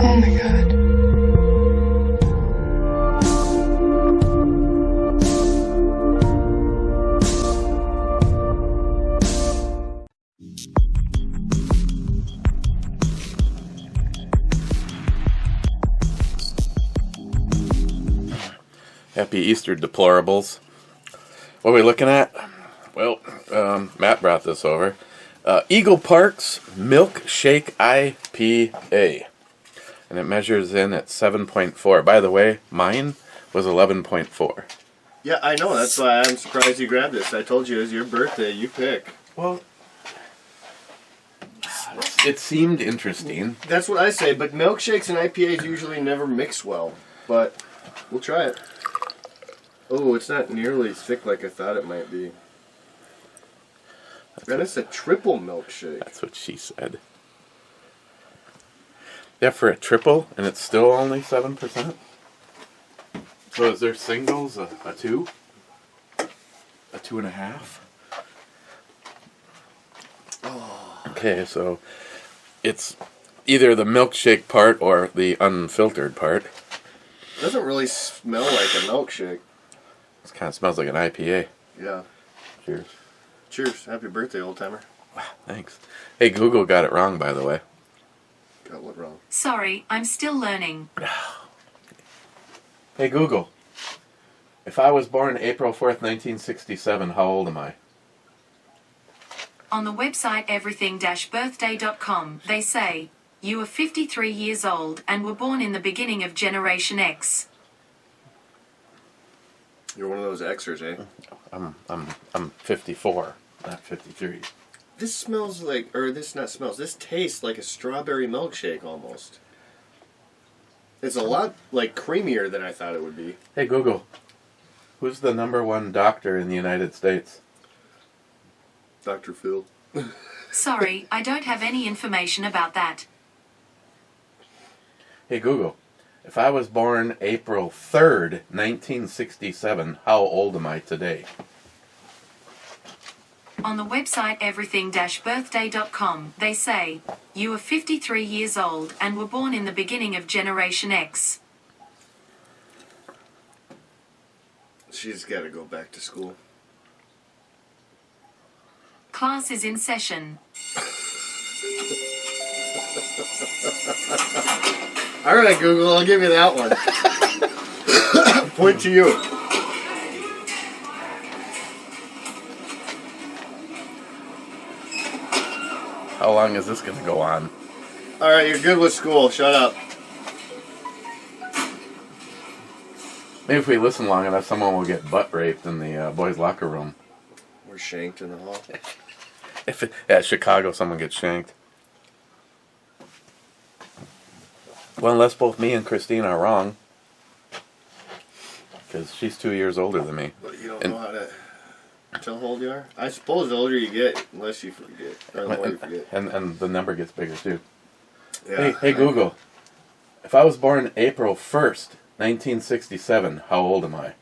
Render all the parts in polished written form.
Oh my god. Happy Easter, deplorables. What are we looking at? Well, Matt brought this over. Eagle Park's Milkshake IPA. And it measures in at 7.4. By the way, mine was 11.4. Yeah, I know. That's why I'm surprised you grabbed this. I told you it was your birthday. You pick. Well, it seemed interesting. That's what I say, but milkshakes and IPAs usually never mix well. But we'll try it. Oh, it's not nearly as thick like I thought it might be. Man, it's a triple milkshake. That's what she said. Yeah, for a triple, and it's still only 7%? So is there singles, a 2? A 2.5? Oh. Okay, so it's either the milkshake part or the unfiltered part. It doesn't really smell like a milkshake. It kind of smells like an IPA. Yeah. Cheers. Cheers. Happy birthday, old timer. Thanks. Hey, Google got it wrong, by the way. Got what wrong? Sorry, I'm still learning. Hey, Google. If I was born April 4th, 1967, how old am I? On the website everything-birthday.com, they say, you are 53 years old and were born in the beginning of Generation X. You're one of those Xers, eh? I'm 54, not 53. This smells like, or this not smells, this tastes like a strawberry milkshake almost. It's a lot, like, creamier than I thought it would be. Hey, Google. Who's the #1 doctor in the United States? Dr. Phil. Sorry, I don't have any information about that. Hey, Google. If I was born April 3rd, 1967, how old am I today? On the website everything-birthday.com, they say, you are 53 years old and were born in the beginning of Generation X. She's got to go back to school. Class is in session. All right, Google, I'll give you that one. Point to you. How long is this going to go on? All right, you're good with school. Shut up. Maybe if we listen long enough, someone will get butt raped in the boys' locker room. We're shanked in the hall. At Chicago, someone gets shanked. Well, unless both me and Christine are wrong. Because she's 2 years older than me. But you don't know how to tell how old you are? I suppose the older you get, unless you forget. Or the more you forget. And the number gets bigger, too. Yeah, Hey, Google. If I was born April 1st, 1967, how old am I?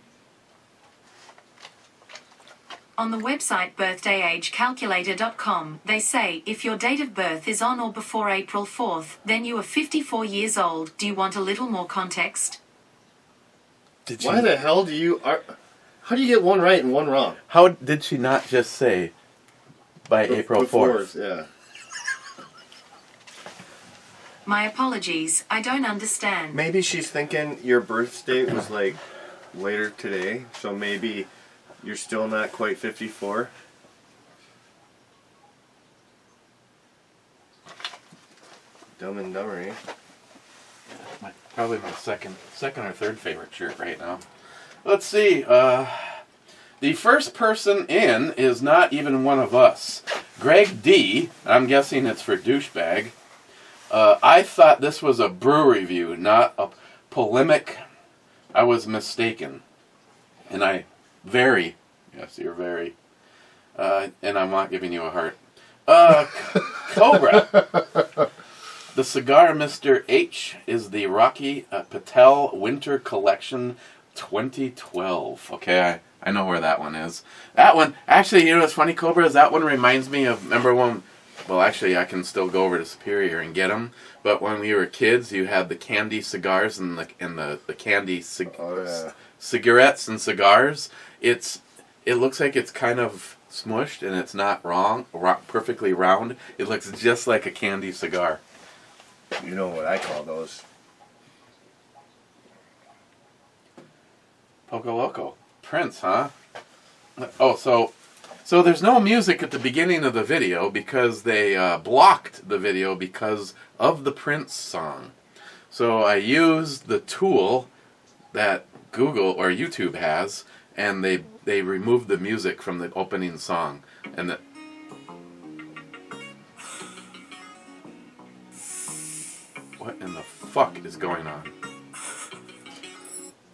On the website birthdayagecalculator.com, they say, if your date of birth is on or before April 4th, then you are 54 years old. Do you want a little more context? Why the hell do you... How do you get one right and one wrong? How did she not just say by April 4th? Yeah. My apologies, I don't understand. Maybe she's thinking your birth date was like later today, so maybe you're still not quite 54. Dumb and Dumber, eh? Probably my second or third favorite shirt right now. Let's see. The first person in is not even one of us. Greg D. I'm guessing it's for douchebag. I thought this was a brew review, not a polemic. I was mistaken. And yes, you're very, and I'm not giving you a heart. Cobra. The cigar Mr. H is the Rocky Patel Winter Collection 2012. Okay, I know where that one is. That one, actually, you know what's funny, Cobra, is that one reminds me of, remember when well, actually, I can still go over to Superior and get them. But when we were kids, you had the candy cigars and the candy cigarettes and cigars. It looks like it's kind of smushed and it's not perfectly round. It looks just like a candy cigar. You know what I call those? Poco Loco. Prince, huh? Oh, so there's no music at the beginning of the video because they blocked the video because of the Prince song. So I used the tool that Google or YouTube has, and they removed the music from the opening song. And what in the fuck is going on?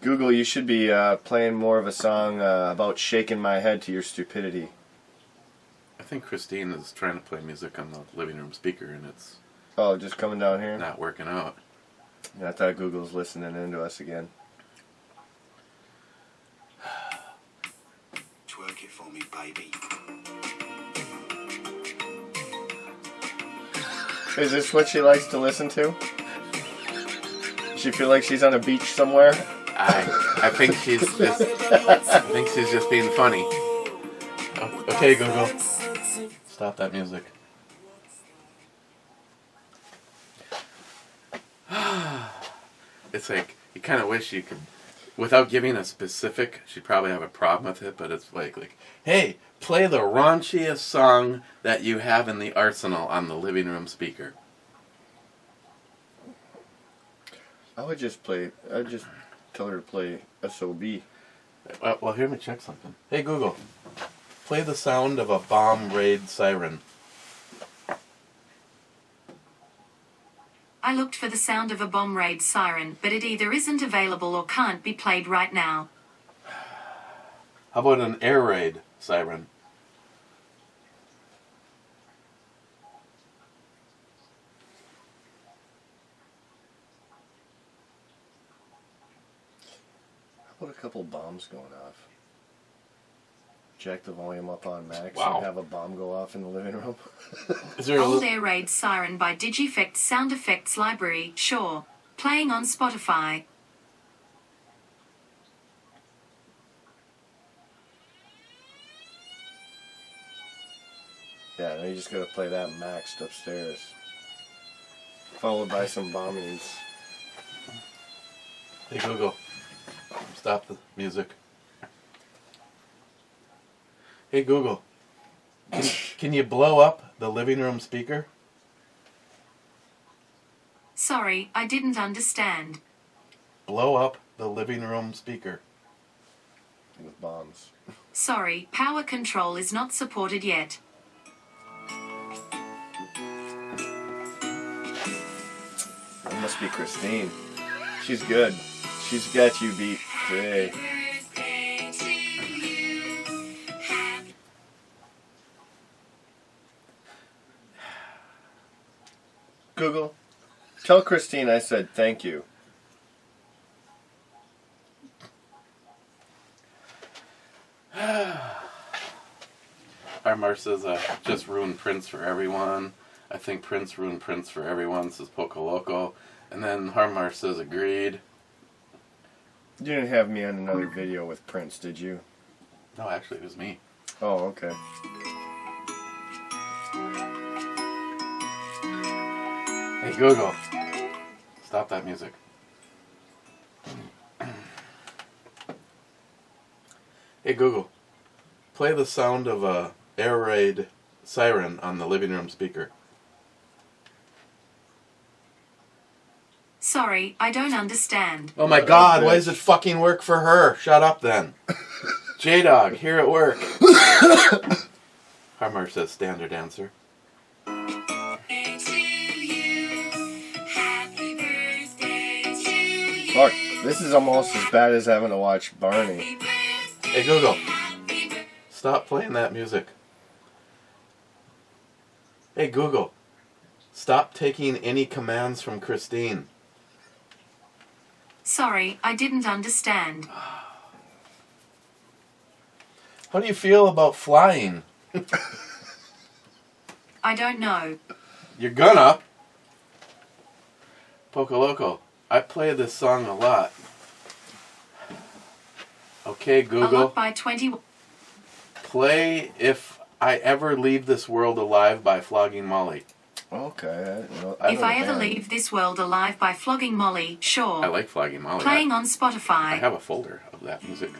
Google, you should be playing more of a song about shaking my head to your stupidity. I think Christine is trying to play music on the living room speaker, and it's Just coming down here? not working out. Yeah, I thought Google's listening into us again. Twerk it for me, baby. Is this what she likes to listen to? She feel like she's on a beach somewhere? I think she's just being funny. Oh, okay, Google. Stop that music. It's like you kind of wish you could, without giving a specific. She'd probably have a problem with it, but it's like, hey, play the raunchiest song that you have in the arsenal on the living room speaker. I'd just tell her to play SOB. Well, here, let me check something. Hey, Google, play the sound of a bomb raid siren. I looked for the sound of a bomb raid siren, but it either isn't available or can't be played right now. How about an air raid siren? How about a couple bombs going off? Jack the volume up on max Wow. and have a bomb go off in the living room. Is there a Old little... Air Raid Siren by Digifect Sound Effects Library, sure. Playing on Spotify. Yeah, now you just gotta play that maxed upstairs. Followed by some bombings. Hey, Google, stop the music. Hey, Google, can you blow up the living room speaker? Sorry, I didn't understand. Blow up the living room speaker. With bombs. Sorry, power control is not supported yet. That must be Christine. She's good. She's got you beat today. Google, tell Christine I said thank you. Harmar says, just ruined Prince for everyone. I think Prince ruined Prince for everyone, says Poco Loco. And then Harmar says, agreed. You didn't have me on another video with Prince, did you? No, actually, it was me. Oh, okay. Hey, Google, stop that music. Hey, Google, play the sound of a air raid siren on the living room speaker. Sorry, I don't understand. Oh my God, why does it fucking work for her? Shut up then. J-Dog, here at work. Harmar says standard answer. Fuck, this is almost as bad as having to watch Barney. Hey, Google, stop playing that music. Hey, Google, stop taking any commands from Christine. Sorry, I didn't understand. How do you feel about flying? I don't know. You're gonna. Poco Loco. I play this song a lot. Okay, A Google. lot by 20. Play If I Ever Leave This World Alive by Flogging Molly. Okay. If I Ever Leave This World Alive by Flogging Molly, sure. I like Flogging Molly. Playing on I Spotify. have a folder of that music.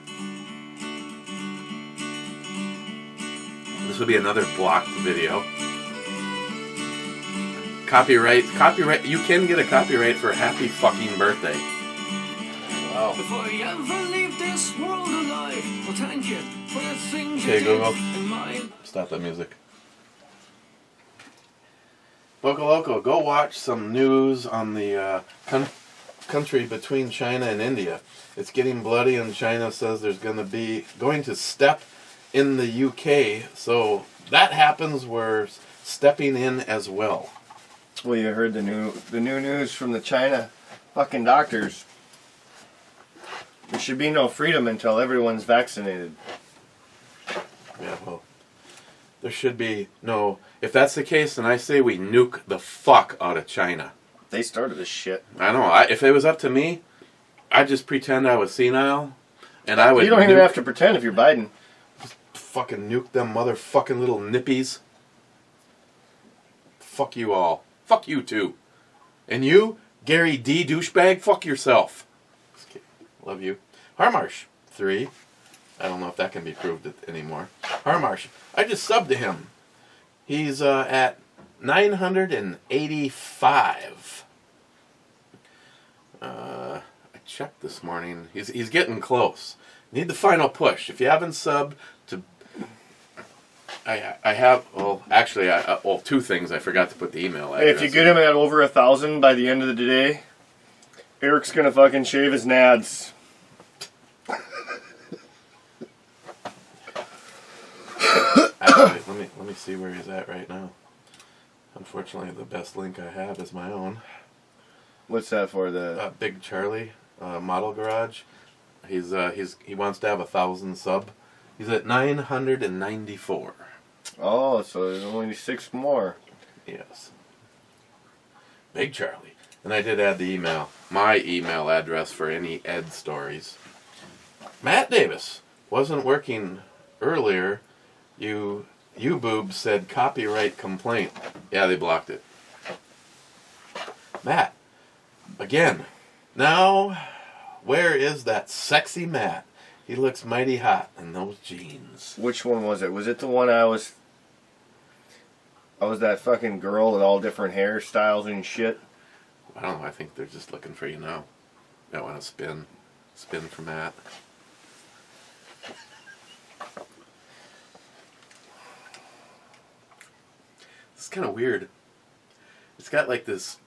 This will be another blocked video. Copyright. You can get a copyright for Happy Fucking Birthday. Wow. If I ever leave this world alive, well, thank you for the things Okay, you Google. did in mine. Stop that music. Poco Loco, go watch some news on the country between China and India. It's getting bloody, and China says there's going to step in the UK. So that happens, we're stepping in as well. Well, you heard the new news from the China fucking doctors. There should be no freedom until everyone's vaccinated. Yeah, well, there should be no. If that's the case, then I say we nuke the fuck out of China. They started this shit. I know. If it was up to me, I'd just pretend I was senile, and I would. You don't even have to pretend if you're Biden. Fucking nuke them motherfucking little nippies. Fuck you all. Fuck you too. And you, Gary D. douchebag, fuck yourself. Just kidding. Love you. Harmarsh, 3. I don't know if that can be proved anymore. Harmarsh, I just subbed to him. He's at 985. I checked this morning. He's getting close. Need the final push. If you haven't subbed to... I have... Well, actually, two things. I forgot to put the email address. Hey, if you get him at over 1,000 by the end of the day, Eric's gonna fucking shave his nads. Actually, let me see where he's at right now. Unfortunately, the best link I have is my own. What's that for? The Big Charlie Model Garage. He wants to have 1,000 sub. He's at 994. Oh, so there's only 6 more. Yes. Big Charlie. And I did add the email, my email address for any Ed stories. Matt Davis wasn't working earlier. You boobs said copyright complaint. Yeah, they blocked it. Matt, again. Now, where is that sexy Matt? He looks mighty hot in those jeans. Which one was it? Was it the one I was that fucking girl with all different hairstyles and shit? I don't know. I think they're just looking for you now. I want to spin for Matt. It's kind of weird. It's got like this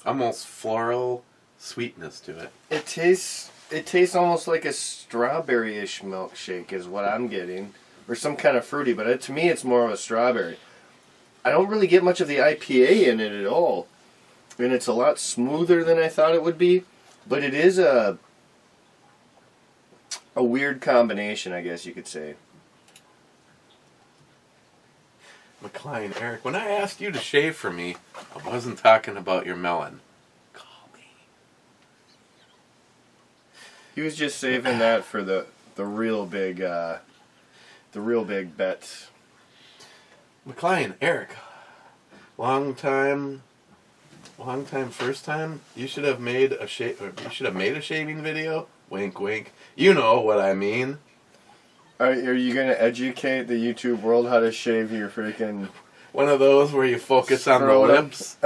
almost floral sweetness to it. It tastes almost like a strawberry-ish milkshake is what I'm getting. Or some kind of fruity, but to me it's more of a strawberry. I don't really get much of the IPA in it at all. And it's a lot smoother than I thought it would be. But it is a weird combination, I guess you could say. McLean, Eric, when I asked you to shave for me, I wasn't talking about your melon. Call me. He was just saving that for the real big bets. McLean, Eric, long time, first time. You should have made a shaving video. Wink, wink. You know what I mean. Are you gonna educate the YouTube world how to shave your freaking one of those where you focus on the lips?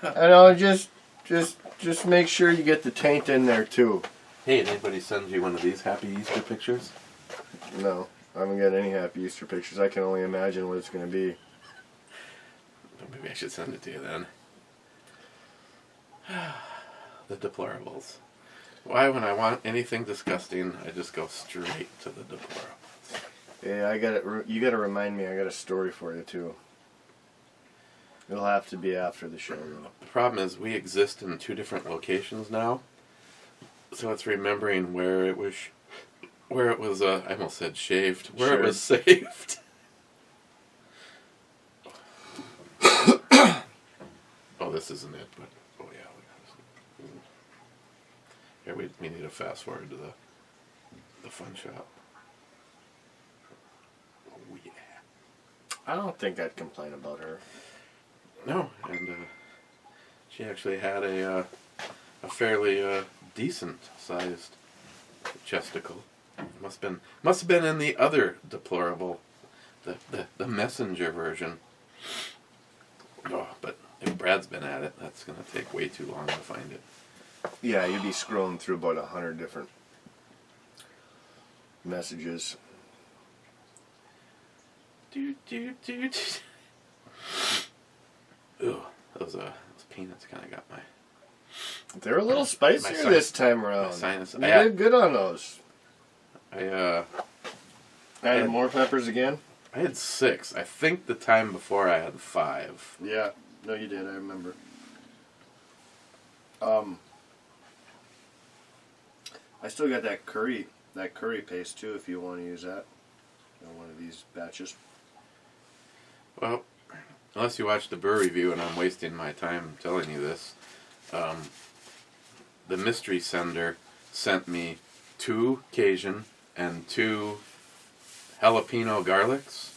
I know, just make sure you get the taint in there too. Hey, did anybody send you one of these Happy Easter pictures? No, I haven't got any Happy Easter pictures. I can only imagine what it's gonna be. Maybe I should send it to you then. The deplorables. Why, when I want anything disgusting, I just go straight to the deplorables. Yeah, you gotta remind me. I got a story for you too. It'll have to be after the show. The problem is we exist in 2 different locations now, so it's remembering where it was where it was, I almost said shaved, where Sure. it was saved. Oh, this isn't it, but, oh yeah. Here, we need to fast forward to the fun shop. Oh yeah. I don't think I'd complain about her. No, and she actually had a fairly decent sized chesticle. Must have been in the other deplorable, the messenger version. Oh, but if Brad's been at it, that's gonna take way too long to find it. Yeah, you'd be scrolling through about 100 different messages. Ooh, those peanuts kind of got my They're a little spicier sin- this time around. sinus. You did good on those. I Added more peppers again? I had 6. I think the time before I had 5. Yeah. No, you did. I remember. I still got that curry paste too. If you want to use that on one of these batches. Well, unless you watched the brew review and I'm wasting my time telling you this, the mystery sender sent me 2 Cajun and 2 jalapeno garlics,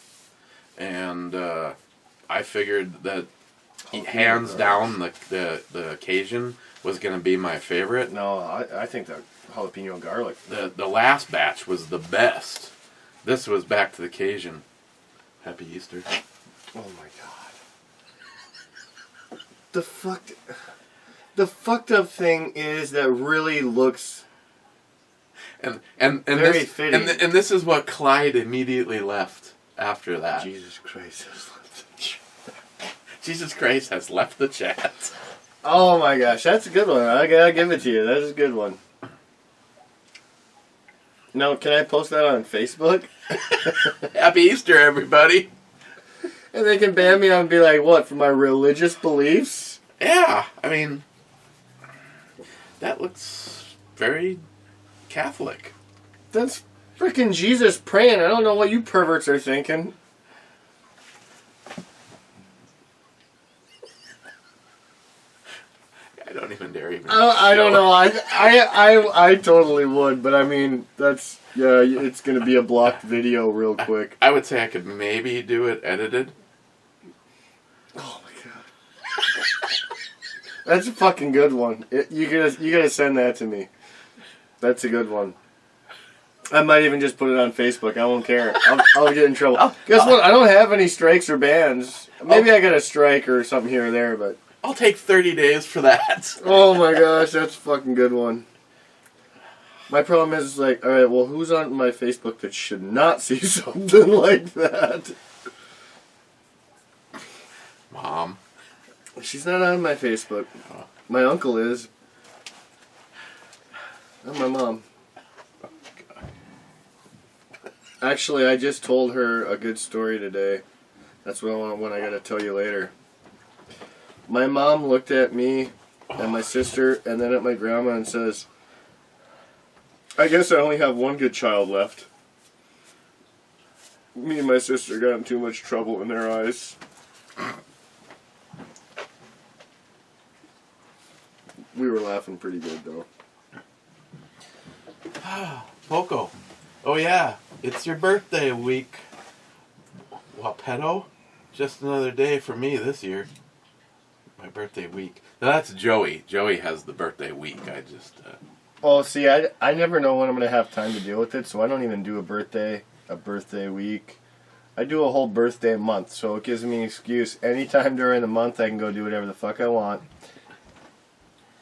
and I figured that hands down the Cajun was going to be my favorite. No, I think the jalapeno garlic. The last batch was the best. This was back to the Cajun. Happy Easter. Oh my god. The fucked up thing is that really looks And very this, fitting. and this is what Clyde immediately left after that. Jesus Christ has left the chat. Jesus Christ has left the chat. Oh my gosh, that's a good one. I gotta give it to you. That is a good one. Now, can I post that on Facebook? Happy Easter, everybody. And they can ban me on and be like, what, for my religious beliefs? Yeah, I mean, that looks very Catholic. That's freaking Jesus praying. I don't know what you perverts are thinking. I don't even dare even. I don't show. know. I totally would, but I mean, that's, yeah, it's going to be a blocked video real quick. I would say I could maybe do it edited. Oh my god. That's a fucking good one. You gotta send that to me. That's a good one. I might even just put it on Facebook. I won't care. I'll get in trouble. Guess what? I don't have any strikes or bans. Maybe I got a strike or something here or there, but... I'll take 30 days for that. Oh my gosh, that's a fucking good one. My problem is, like, alright, well, who's on my Facebook that should not see something like that? Mom. She's not on my Facebook. My uncle is. Not my mom. Actually, I just told her a good story today. That's what I gotta tell you later. My mom looked at me and my sister and then at my grandma and says, I guess I only have one good child left. Me and my sister got in too much trouble in their eyes. We were laughing pretty good though. Poco. Oh yeah, it's your birthday week. Wapetto? Just another day for me this year. My birthday week. Now that's Joey. Joey has the birthday week. I just... Oh, see, I never know when I'm going to have time to deal with it, so I don't even do a birthday week. I do a whole birthday month, so it gives me an excuse. Anytime during the month, I can go do whatever the fuck I want.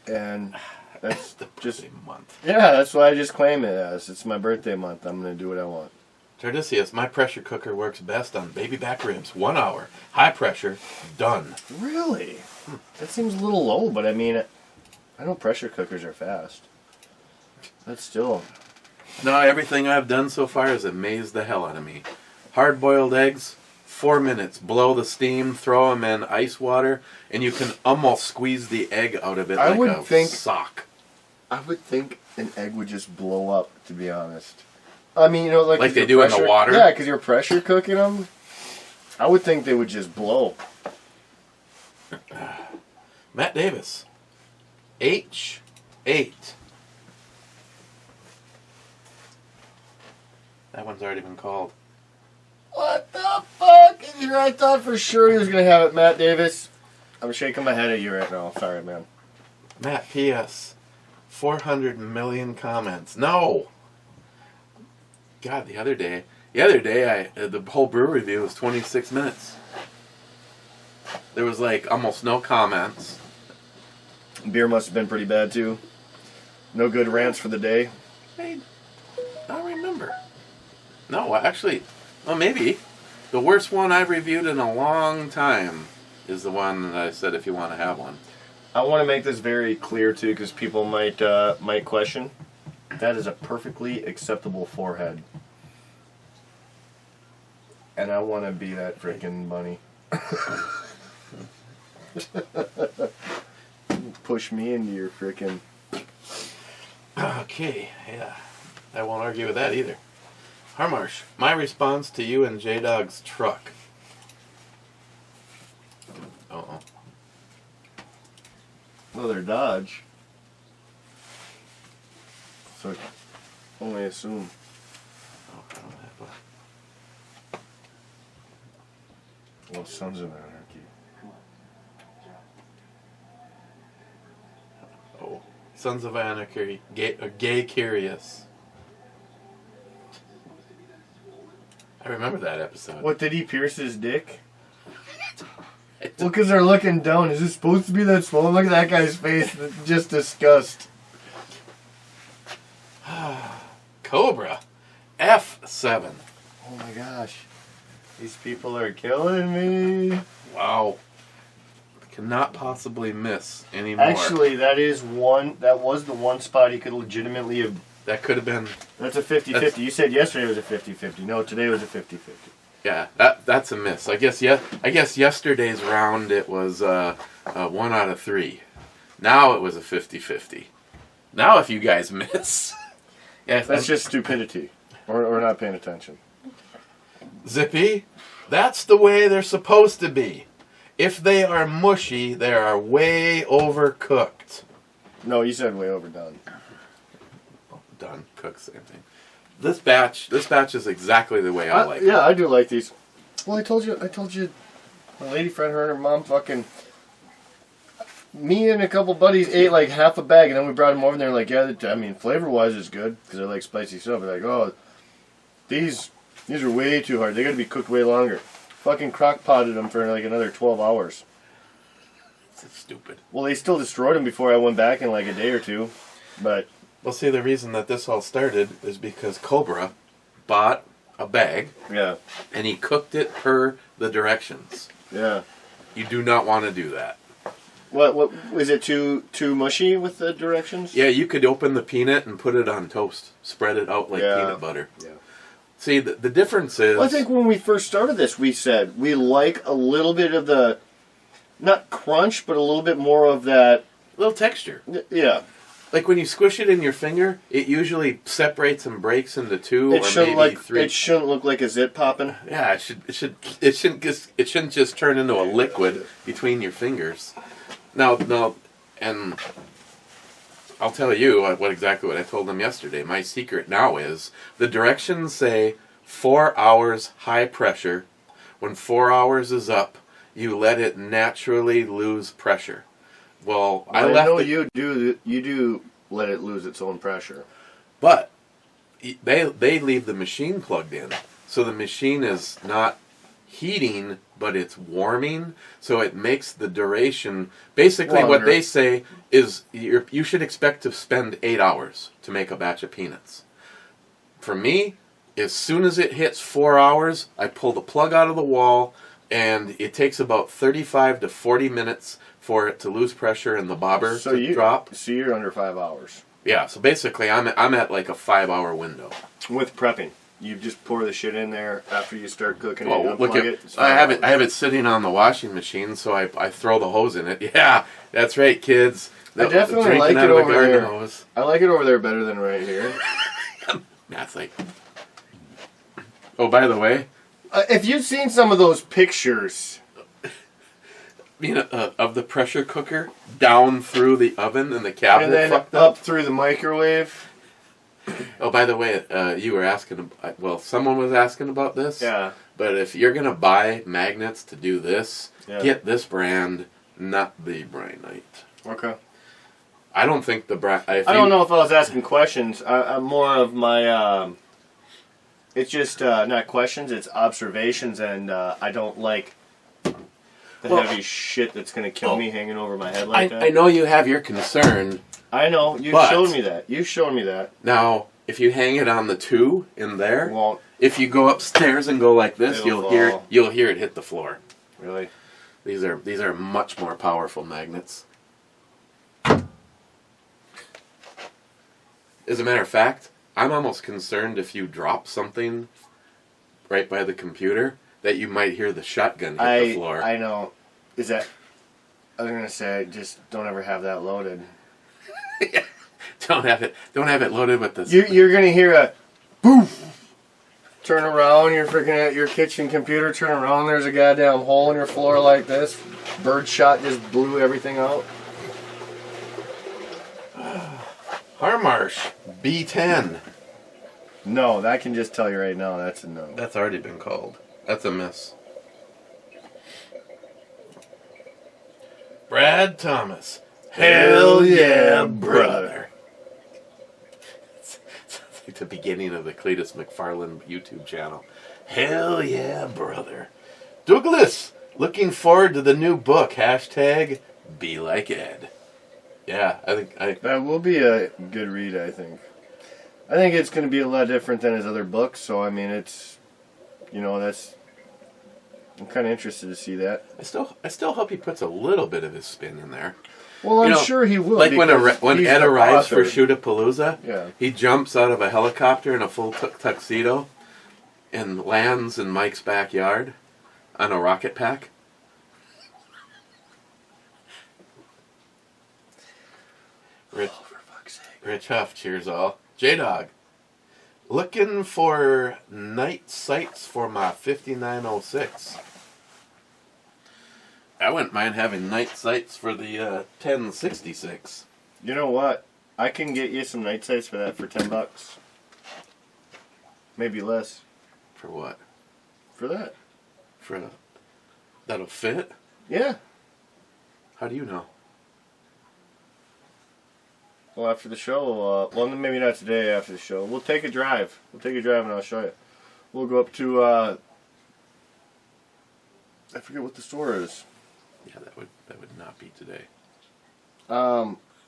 And that's the just... birthday month. Yeah, that's what I just claim it as. It's my birthday month. I'm going to do what I want. Tardisius, my pressure cooker works best on baby back ribs. 1 hour. High pressure. Done. Really? That seems a little low, but I mean, I know pressure cookers are fast. That's still... No, everything I've done so far has amazed the hell out of me. Hard-boiled eggs, 4 minutes. Blow the steam, throw them in ice water, and you can almost squeeze the egg out of it I like would a think- sock. I would think an egg would just blow up, to be honest. I mean, like Like they do in the water? Yeah, because you're pressure cooking them. I would think they would just blow. Matt Davis. H8. That one's already been called. What the fuck? I thought for sure he was going to have it, Matt Davis. I'm shaking my head at you right now. Sorry, man. Matt P.S. 400 million comments. No! God, the other day, the whole brew review was 26 minutes. There was like almost no comments. Beer must have been pretty bad, too. No good rants for the day. I don't remember. No, actually, well, maybe. The worst one I've reviewed in a long time is the one that I said if you want to have one. I want to make this very clear, too, because people might question. That is a perfectly acceptable forehead. And I want to be that freaking bunny. Push me into your freaking... Okay, yeah. I won't argue with that either. Harmarsh, my response to you and J-Dog's truck. Uh-oh. Well, they're Dodge. So, only assume. Oh, I don't have Well, Sons of Anarchy. Oh, Sons of Anarchy, gay curious. I remember that episode. What, did he pierce his dick? Well, because they're looking down. Is it supposed to be that small? Look at that guy's face. Just disgust. Cobra, F7. Oh my gosh. These people are killing me. Wow. Cannot possibly miss anymore. Actually, that was the one spot he could legitimately have. That could have been. That's a 50-50. You said yesterday it was a 50-50. No, today was a 50-50. Yeah, that's a miss. I guess yesterday's round it was 1 out of 3. Now it was a 50-50. Now if you guys miss, yeah, that's just stupidity, or not paying attention. Zippy, that's the way they're supposed to be. If they are mushy, they are way overcooked. No, you said way overdone. Done, cooked, same thing. This batch is exactly the way I like it. Yeah, I do like these. Well, I told you, my lady friend, her and her mom fucking... Me and a couple buddies ate like half a bag, and then we brought them over, and they're like, yeah, I mean, flavor-wise it's good, because I like spicy stuff. They're like, oh, these are way too hard. They got to be cooked way longer. Fucking crock-potted them for like another 12 hours. It's stupid. Well, they still destroyed them before I went back in like a day or two, but... Well, see, the reason that this all started is because Cobra bought a bag, Yeah. and he cooked it per the directions. Yeah. You do not want to do that. What is it too mushy with the directions? Yeah, you could open the peanut and put it on toast. Spread it out like peanut butter. Yeah. See, the difference is... Well, I think when we first started this, we said we like a little bit of the, not crunch, but a little bit more of that... little texture. Yeah. Like when you squish it in your finger, it usually separates and breaks into two or maybe 3. It shouldn't look like a zit popping. Yeah, it shouldn't just turn into a liquid between your fingers. No, and I'll tell you exactly what I told them yesterday. My secret now is the directions say 4 hours high pressure. When 4 hours is up, you let it naturally lose pressure. Well, I know you do let it lose its own pressure. But they leave the machine plugged in, so the machine is not heating, but it's warming, so it makes the duration. Basically, longer. What they say is you should expect to spend 8 hours to make a batch of peanuts. For me, as soon as it hits 4 hours, I pull the plug out of the wall, and it takes about 35 to 40 minutes for it to lose pressure and the bobber to drop. So you're under 5 hours. Yeah, so basically I'm at like a 5 hour window. With prepping. You just pour the shit in there after you start cooking it. Well, look I have it sitting on the washing machine, so I throw the hose in it. Yeah, that's right, kids. I definitely like it over there. Hose. I like it over there better than right here. That's like Oh, by the way, If you've seen some of those pictures, of the pressure cooker down through the oven and the cabinet and then fucked up through the microwave. Oh, by the way, you were asking. Well, someone was asking about this. Yeah. But if you're gonna buy magnets to do this, Yeah. get this brand, not the Brynite. Okay. I don't think the brand. I don't know if I was asking questions. I'm more of my. It's just not questions. It's observations, and I don't like the heavy shit that's gonna kill me hanging over my head like that. I know you have your concern. I know. You But- showed me that. You showed me that. Now, if you hang it on the 2 in there, Won't if you go upstairs and go like this, It'll you'll hear it hit the floor. really. These are much more powerful magnets. As a matter of fact, I'm almost concerned if you drop something right by the computer that you might hear the shotgun hit the floor. I know. Is that? I was gonna say, just don't ever have that loaded. Don't have it loaded with this. You're gonna hear a boof. Turn around, you're freaking at your kitchen computer. Turn around, there's a goddamn hole in your floor like this. Bird shot just blew everything out. Harmarsh B10. No, I can just tell you right now, that's a no. That's already been called. That's a miss. Brad Thomas. Hell yeah, brother. Sounds like the beginning of the Cletus McFarland YouTube channel. Hell yeah, brother. Douglas, looking forward to the new book. Hashtag Be Like Ed. Yeah, That will be a good read, I think. I think it's going to be a lot different than his other books, so I mean, it's, I'm kind of interested to see that. I still hope he puts a little bit of his spin in there. Well, I'm sure he will. Like when he's Ed the arrives for author. Shootapalooza, Yeah. he jumps out of a helicopter in a full tuxedo and lands in Mike's backyard on a rocket pack. Rich, For fuck's sake. Rich Huff, cheers all. J-Dog, looking for night sights for my 5906. I wouldn't mind having night sights for the 1066. You know what? I can get you some night sights for that for $10. Maybe less. For what? For that. That'll fit? Yeah. How do you know? Well, after the show, well, maybe not today after the show. We'll take a drive. And I'll show you. We'll go up to, I forget what the store is. Yeah, that would not be today.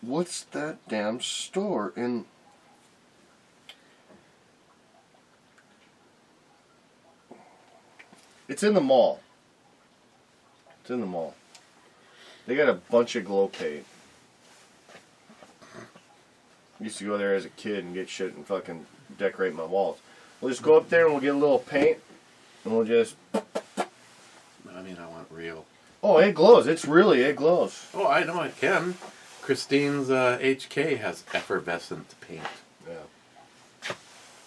What's that damn store in... It's in the mall. They got a bunch of glow paint. Used to go there as a kid and get shit and fucking decorate my walls. We'll just go up there and we'll get a little paint and we'll just... I mean, I want real. Oh, it glows. It glows. Oh, I know it can. Christine's HK has effervescent paint. Yeah.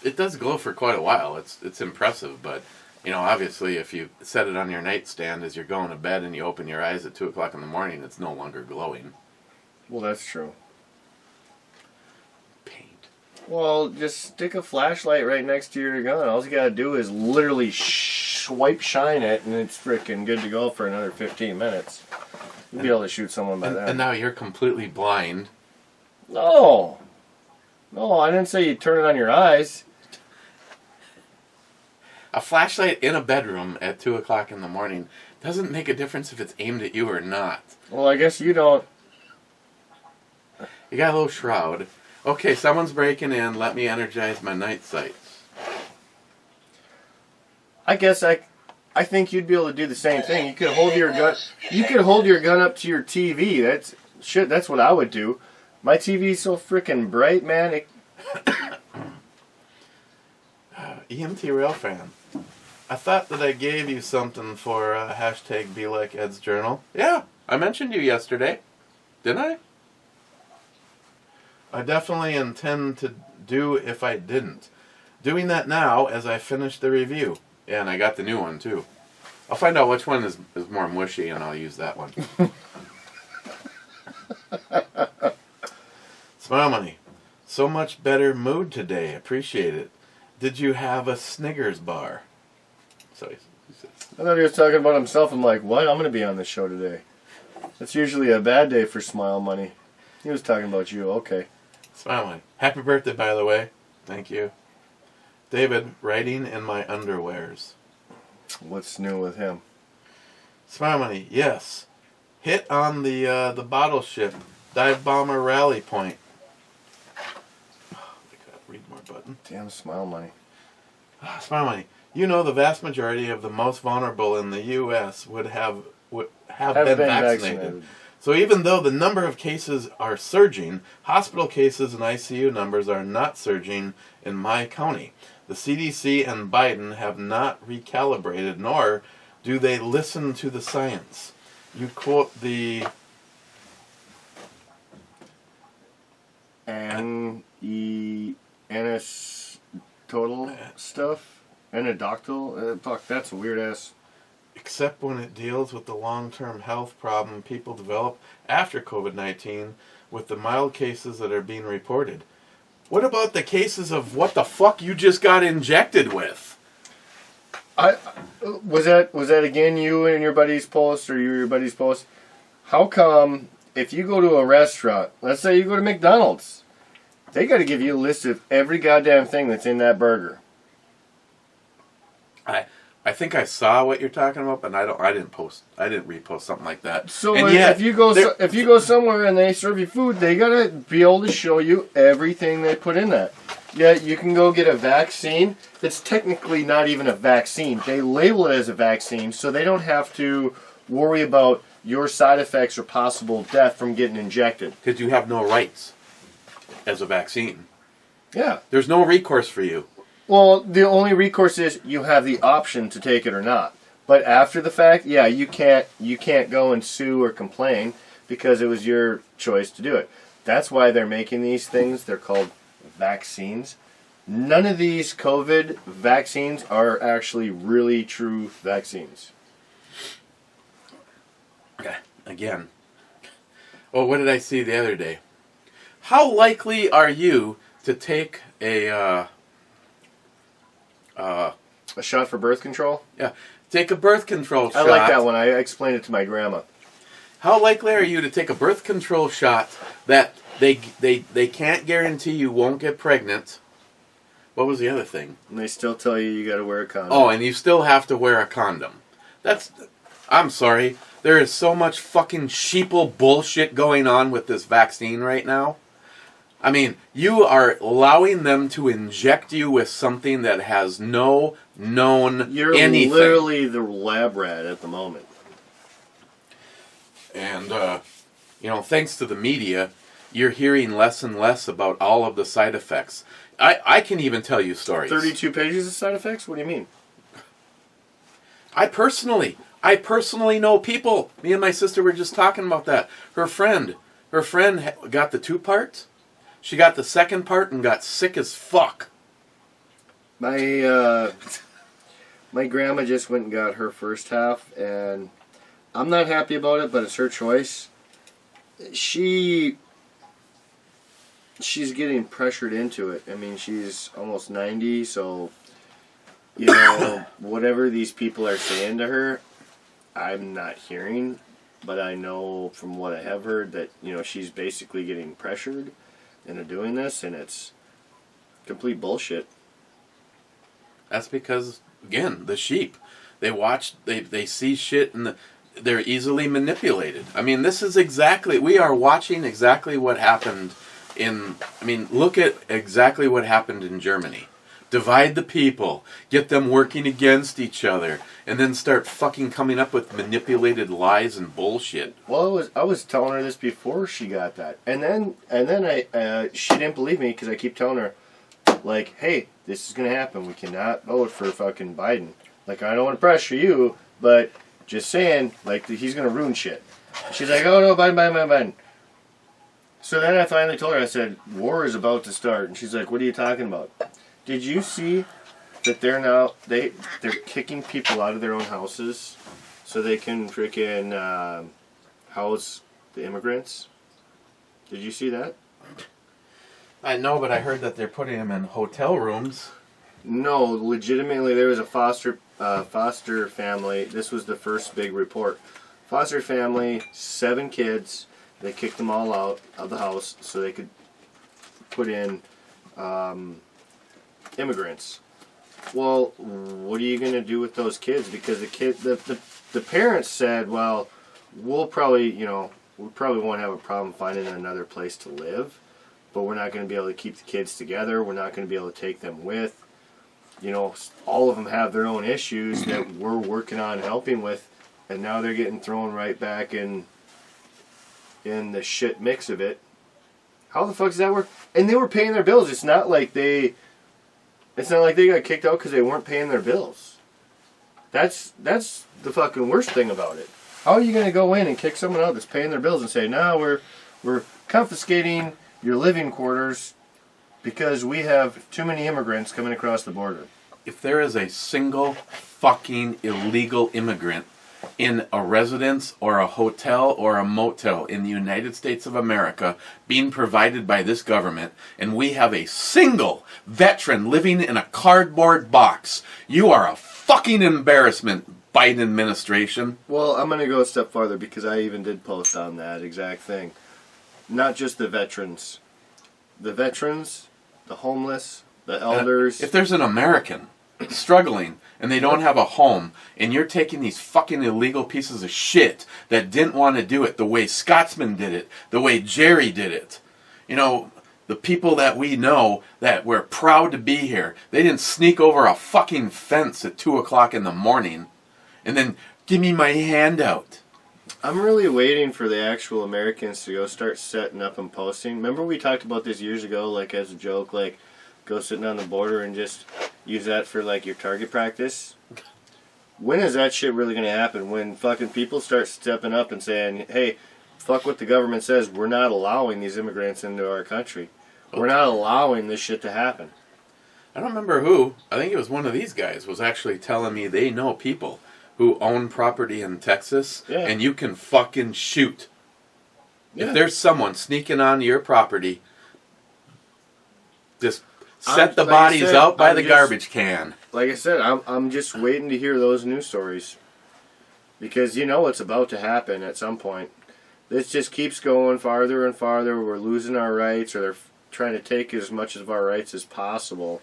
It does glow for quite a while. It's impressive, but obviously, if you set it on your nightstand as you're going to bed and you open your eyes at 2 o'clock in the morning, it's no longer glowing. Well, that's true. Paint. Well, just stick a flashlight right next to your gun. All you gotta do is literally swipe shine it, and it's freaking good to go for another 15 minutes. You'll be able to shoot someone by then. And now you're completely blind. No, I didn't say you turn it on your eyes. A flashlight in a bedroom at 2 o'clock in the morning doesn't make a difference if it's aimed at you or not. Well, I guess you don't. You got a little shroud. Okay, someone's breaking in. Let me energize my night sights. I guess I think you'd be able to do the same thing. You could hold your gun. You could hold your gun up to your TV. That's what I would do. My TV's so freaking bright, man. EMT Rail Fan. I thought that I gave you something for hashtag Be Like Ed's Journal. Yeah, I mentioned you yesterday. Didn't I? I definitely intend to do if I didn't. Doing that now as I finish the review. Yeah, and I got the new one too. I'll find out which one is more mushy, and I'll use that one. Smile Money. So much better mood today. Appreciate it. Did you have a Snickers bar? So he says. I thought he was talking about himself. I'm like, what? I'm going to be on the show today. That's usually a bad day for Smile Money. He was talking about you. Okay. Smile Money. Happy birthday, by the way. Thank you. David, writing in my underwears. What's new with him? Smile Money. Yes. Hit on the bottle ship. Dive Bomber Rally Point. Oh, I gotta read more button. Damn Smile Money. Smile Money. You know the vast majority of the most vulnerable in the U.S. would have been vaccinated. So even though the number of cases are surging, hospital cases and ICU numbers are not surging in my county. The CDC and Biden have not recalibrated, nor do they listen to the science. You quote the total stuff? Anecdotal? Fuck, that's a weird ass. Except when it deals with the long-term health problem people develop after COVID-19 with the mild cases that are being reported. What about the cases of what the fuck you just got injected with? Was that again you and your buddy's post, or you and your buddy's post? How come if you go to a restaurant, let's say you go to McDonald's, they got to give you a list of every goddamn thing that's in that burger? I think I saw what you're talking about, but I didn't repost something like that. So if you go somewhere and they serve you food, they gotta be able to show you everything they put in that. Yeah, you can go get a vaccine. It's technically not even a vaccine. They label it as a vaccine, so they don't have to worry about your side effects or possible death from getting injected. Because you have no rights as a vaccine. Yeah. There's no recourse for you. Well, the only recourse is you have the option to take it or not. But after the fact, yeah, you can't go and sue or complain because it was your choice to do it. That's why they're making these things. They're called vaccines. None of these COVID vaccines are actually really true vaccines. Okay, again. Oh, what did I see the other day? How likely are you to take a shot for birth control? Yeah, take a birth control shot. I like that one. I explained it to my grandma. How likely are you to take a birth control shot that they can't guarantee you won't get pregnant? What was the other thing? And they still tell you got to wear a condom. Oh, and you still have to wear a condom. I'm sorry. There is so much fucking sheeple bullshit going on with this vaccine right now. I mean, you are allowing them to inject you with something that has no known You're anything. literally the lab rat at the moment. And, thanks to the media, you're hearing less and less about all of the side effects. I can even tell you stories. 32 pages of side effects? What do you mean? I personally know people. Me and my sister were just talking about that. Her friend got the 2 parts. She got the second part and got sick as fuck. My grandma just went and got her first half, and I'm not happy about it, but it's her choice. She's getting pressured into it. I mean, she's almost 90, so whatever these people are saying to her, I'm not hearing, but I know from what I have heard that she's basically getting pressured into doing this, and it's complete bullshit. That's because, again, the sheep. They see shit and they're easily manipulated. I mean, we are watching exactly what happened look at exactly what happened in Germany. Divide the people, get them working against each other, and then start fucking coming up with manipulated lies and bullshit. Well, I was telling her this before she got that, and then she didn't believe me because I keep telling her, like, hey, this is gonna happen. We cannot vote for fucking Biden. Like, I don't want to pressure you, but just saying, like, he's gonna ruin shit. She's like, oh no, Biden. So then I finally told her, I said, war is about to start, and she's like, what are you talking about? Did you see that they're kicking people out of their own houses so they can freaking house the immigrants? Did you see that? I know, but I heard that they're putting them in hotel rooms. No, legitimately, there was a foster family. This was the first big report. Foster family, 7 kids. They kicked them all out of the house so they could put in immigrants. Well, what are you going to do with those kids? Because the parents said, well, we probably won't have a problem finding another place to live, but we're not going to be able to keep the kids together. We're not going to be able to take them with. All of them have their own issues that we're working on helping with, and now they're getting thrown right back in the shit mix of it. How the fuck does that work? And they were paying their bills. It's not like they got kicked out because they weren't paying their bills. That's the fucking worst thing about it. How are you going to go in and kick someone out that's paying their bills and say, no, we're confiscating your living quarters because we have too many immigrants coming across the border? If there is a single fucking illegal immigrant in a residence or a hotel or a motel in the United States of America being provided by this government, and we have a single veteran living in a cardboard box, you are a fucking embarrassment, Biden administration. Well, I'm going to go a step farther because I even did post on that exact thing. Not just the veterans. The veterans, the homeless, the elders. If there's an American struggling and they don't have a home, and you're taking these fucking illegal pieces of shit that didn't want to do it the way Scotsman did it, the way Jerry did it, the people that we know that we're proud to be here, they didn't sneak over a fucking fence at 2 o'clock in the morning and then give me my handout. I'm really waiting for the actual Americans to go start setting up and posting. Remember we talked about this years ago, like as a joke, like go sitting on the border and just use that for like your target practice? When is that shit really going to happen? When fucking people start stepping up and saying, hey, fuck what the government says, we're not allowing these immigrants into our country. We're not allowing this shit to happen. I don't remember who, I think it was one of these guys, was actually telling me they know people who own property in Texas, and you can fucking shoot. Yeah. If there's someone sneaking onto your property, just set the bodies out by the garbage can. Like I said, I'm just waiting to hear those news stories. Because it's about to happen at some point. This just keeps going farther and farther. We're losing our rights, or they're trying to take as much of our rights as possible.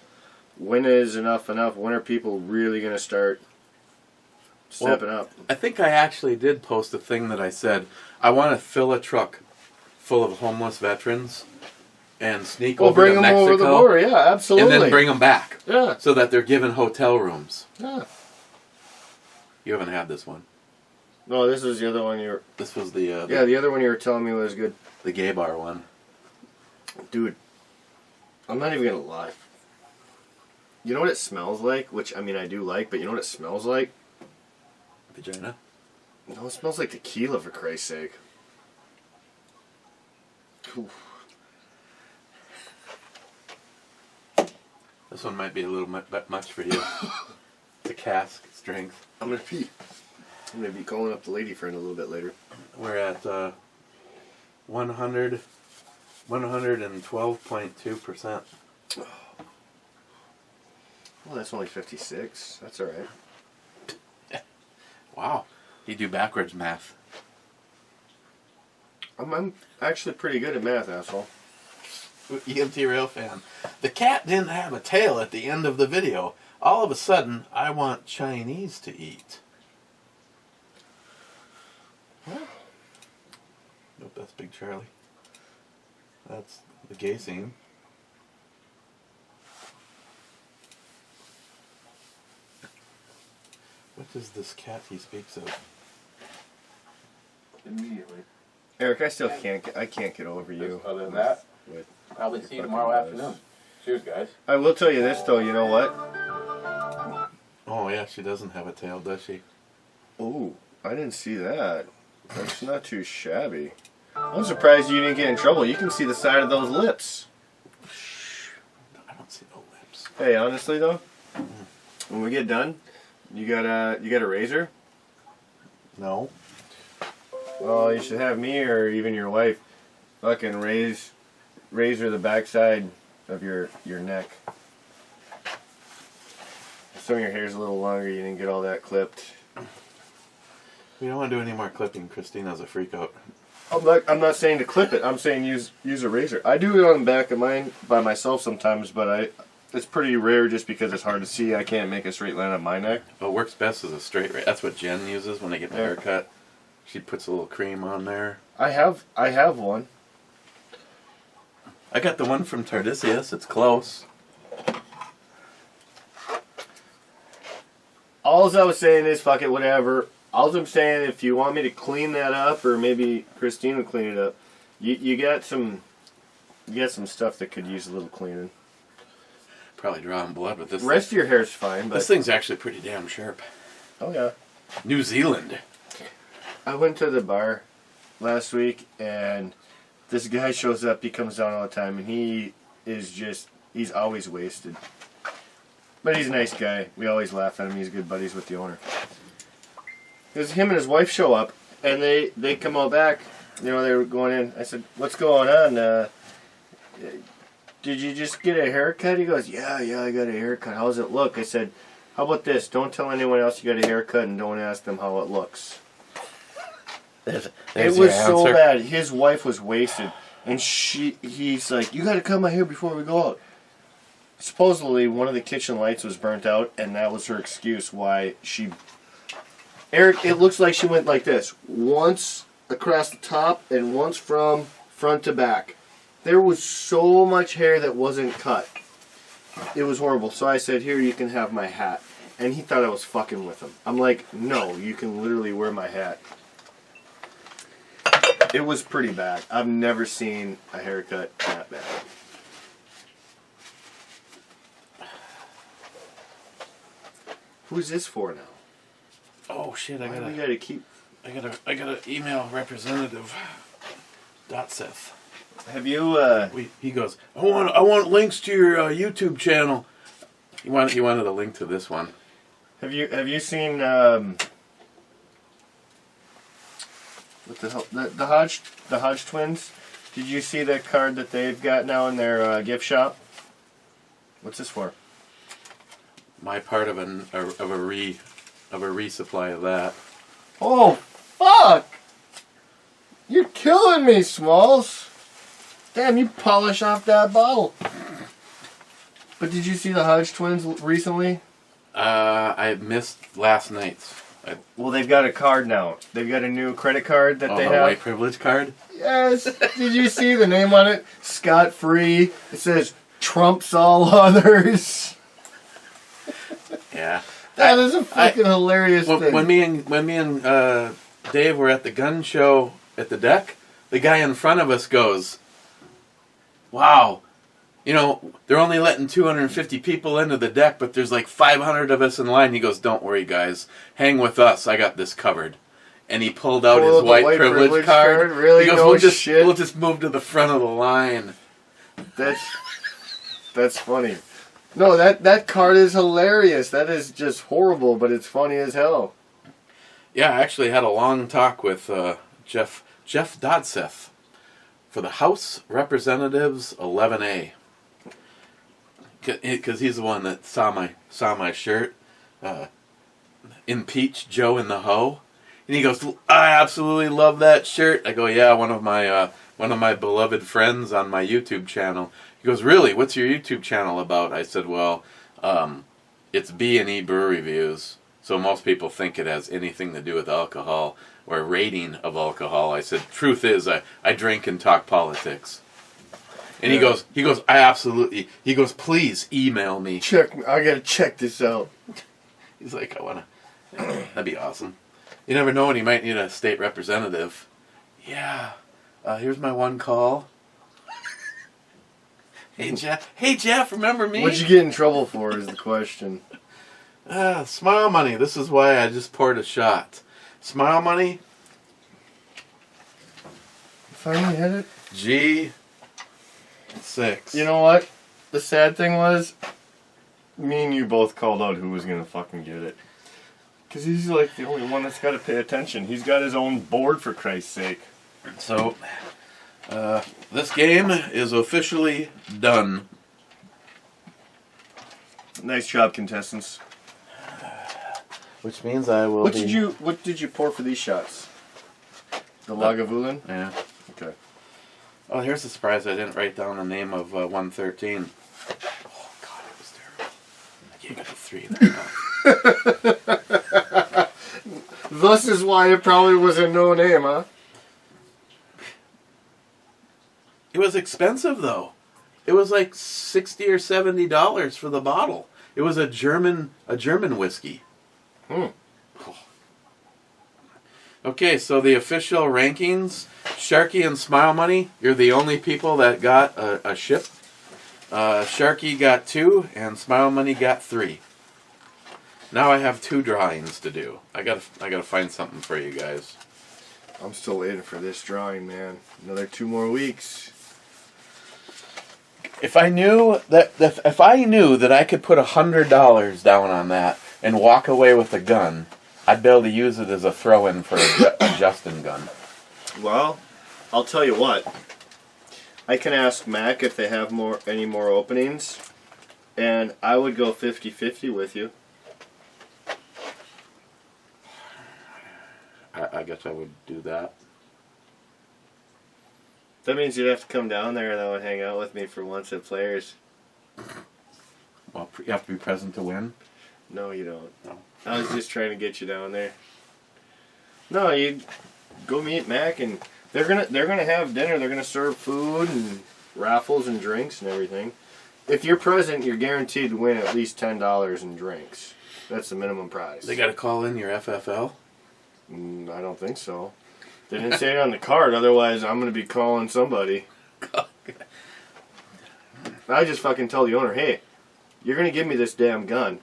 When is enough? When are people really going to start stepping up? I think I actually did post a thing that I said, I want to fill a truck full of homeless veterans and sneak over to Mexico. Bring them over the border, yeah, absolutely. And then bring them back. Yeah. So that they're given hotel rooms. Yeah. You haven't had this one. No, this was the other one you were... This was the... the other one you were telling me was good. The gay bar one. Dude, I'm not even going to lie. You know what it smells like? Which, I do like, but you know what it smells like? Vagina? No, it smells like tequila, for Christ's sake. Oof. This one might be a little much for you. It's a cask strength. I'm gonna be calling up the lady friend a little bit later. We're at 112.2%. Well, that's only 56. That's all right. Wow, you do backwards math. I'm actually pretty good at math, asshole. EMT Rail fan. The cat didn't have a tail at the end of the video. All of a sudden, I want Chinese to eat. What? Nope, that's Big Charlie. That's the gay scene. What is this cat he speaks of? Immediately. Eric, I can't get over you. Other than that, with probably see you tomorrow afternoon. Cheers, guys. I will tell you this, though. You know what? Oh, yeah, she doesn't have a tail, does she? Oh, I didn't see that. That's not too shabby. I'm surprised you didn't get in trouble. You can see the side of those lips. I don't see no lips. Hey, honestly though, when we get done, you got a razor? No. Well, you should have me or even your wife fucking razor the backside of your neck. Some of your hair's a little longer. You didn't get all that clipped. We don't want to do any more clipping. Christina's a freak out. I'm not saying to clip it. I'm saying use a razor. I do it on the back of mine by myself sometimes, but it's pretty rare just because it's hard to see. I can't make a straight line on my neck. What works best is a straight razor. That's what Jen uses when they get their hair cut. She puts a little cream on there. I have one. I got the one from Tardisius. It's close. All I was saying is fuck it, whatever. All I'm saying, if you want me to clean that up, or maybe Christine will clean it up, you got some stuff that could use a little cleaning. Probably drawing blood with this. Rest of your hair's fine, but this thing's actually pretty damn sharp. Oh yeah. New Zealand. I went to the bar last week, and this guy shows up. He comes down all the time, and he's always wasted. But he's a nice guy. We always laugh at him. He's good buddies with the owner. Because him and his wife show up, and they come all back. You know, they were going in. I said, "What's going on? Did you just get a haircut?" He goes, Yeah, I got a haircut. How's it look? I said, "How about this? Don't tell anyone else you got a haircut, and don't ask them how it looks." There's It was so bad. His wife was wasted, and he's like, "You got to cut my hair before we go out." Supposedly, one of the kitchen lights was burnt out, and that was her excuse why she... Eric, it looks like she went like this. Once across the top, and once from front to back. There was so much hair that wasn't cut. It was horrible. So I said, "Here, you can have my hat." And he thought I was fucking with him. I'm like, "No, you can literally wear my hat." It was pretty bad. I've never seen a haircut that bad. Who's this for now? Oh shit! I gotta email Representative Dotseth. Have you? He goes, I want links to your YouTube channel. He wanted a link to this one. Have you seen? What the hell? The Hodge twins. Did you see that card that they've got now in their gift shop? What's this for? My part of a resupply of that. Oh fuck! You're killing me, Smalls. Damn, you polish off that bottle. But did you see the Hodge twins recently? I missed last night's. Well, they've got a card now. They've got a new credit card that they the have. white privilege card? Yes. Did you see the name on it? Scot free. It says trumps all others. Yeah. That is a fucking hilarious thing. When me and Dave were at the gun show at the deck, the guy in front of us goes, "Wow, you know, they're only letting 250 people into the deck, but there's like 500 of us in line." He goes, "Don't worry, guys. Hang with us. I got this covered." And he pulled out his white privilege card. Really? He goes, No we'll just move to the front of the line. That's funny. No, that card is hilarious. That is just horrible, but it's funny as hell. Yeah, I actually had a long talk with Jeff Dodseth for the House Representatives 11A, because he's the one that saw my shirt, "Impeach Joe in the Hoe," and he goes, "I absolutely love that shirt." I go, "Yeah, one of my beloved friends on my YouTube channel." He goes, "Really? What's your YouTube channel about?" I said, "Well, it's BandEBrewReviews, so most people think it has anything to do with alcohol or rating of alcohol." I said, "Truth is, I drink and talk politics." And he goes, "I absolutely," he goes, "Please email me." I gotta check this out. He's like, that'd be awesome. You never know when you might need a state representative. Yeah, here's my one call. Hey Jeff, remember me? What'd you get in trouble for is the question. Smile money. This is why I just poured a shot. Smile money. Finally hit it. G6. You know what? The sad thing was, Me and you both called out who was gonna fucking get it. Because he's like the only one that's got to pay attention. He's got his own board, for Christ's sake. So, this game is officially done. Nice job, contestants. Which means I will What did you pour for these shots? The Lagavulin? Yeah. Okay. Oh, here's the surprise. I didn't write down the name of 113. Oh, God, it was terrible. I gave it a 3 now. Thus is why it probably was a no name, huh? It was expensive, though. It was like $60 or $70 for the bottle. It was a German whiskey. Hmm. Okay, so the official rankings, Sharky and Smile Money, you're the only people that got a ship. Sharky got 2 and Smile Money got 3. Now I have 2 drawings to do. I gotta find something for you guys. I'm still waiting for this drawing, man. Another 2 more weeks. If I knew that I could put $100 down on that and walk away with a gun, I'd be able to use it as a throw-in for a Justin gun. Well, I'll tell you what. I can ask Mac if they have any more openings, and I would go 50-50 with you. I guess I would do that. That means you'd have to come down there though and hang out with me for once at Players. Well, you have to be present to win. No, you don't. No. I was just trying to get you down there. No, you go meet Mac, and they're gonna have dinner. They're gonna serve food and raffles and drinks and everything. If you're present, you're guaranteed to win at least $10 in drinks. That's the minimum prize. They got to call in your FFL. I don't think so. They didn't say it on the card. Otherwise, I'm gonna be calling somebody. I just fucking tell the owner, hey, you're gonna give me this damn gun.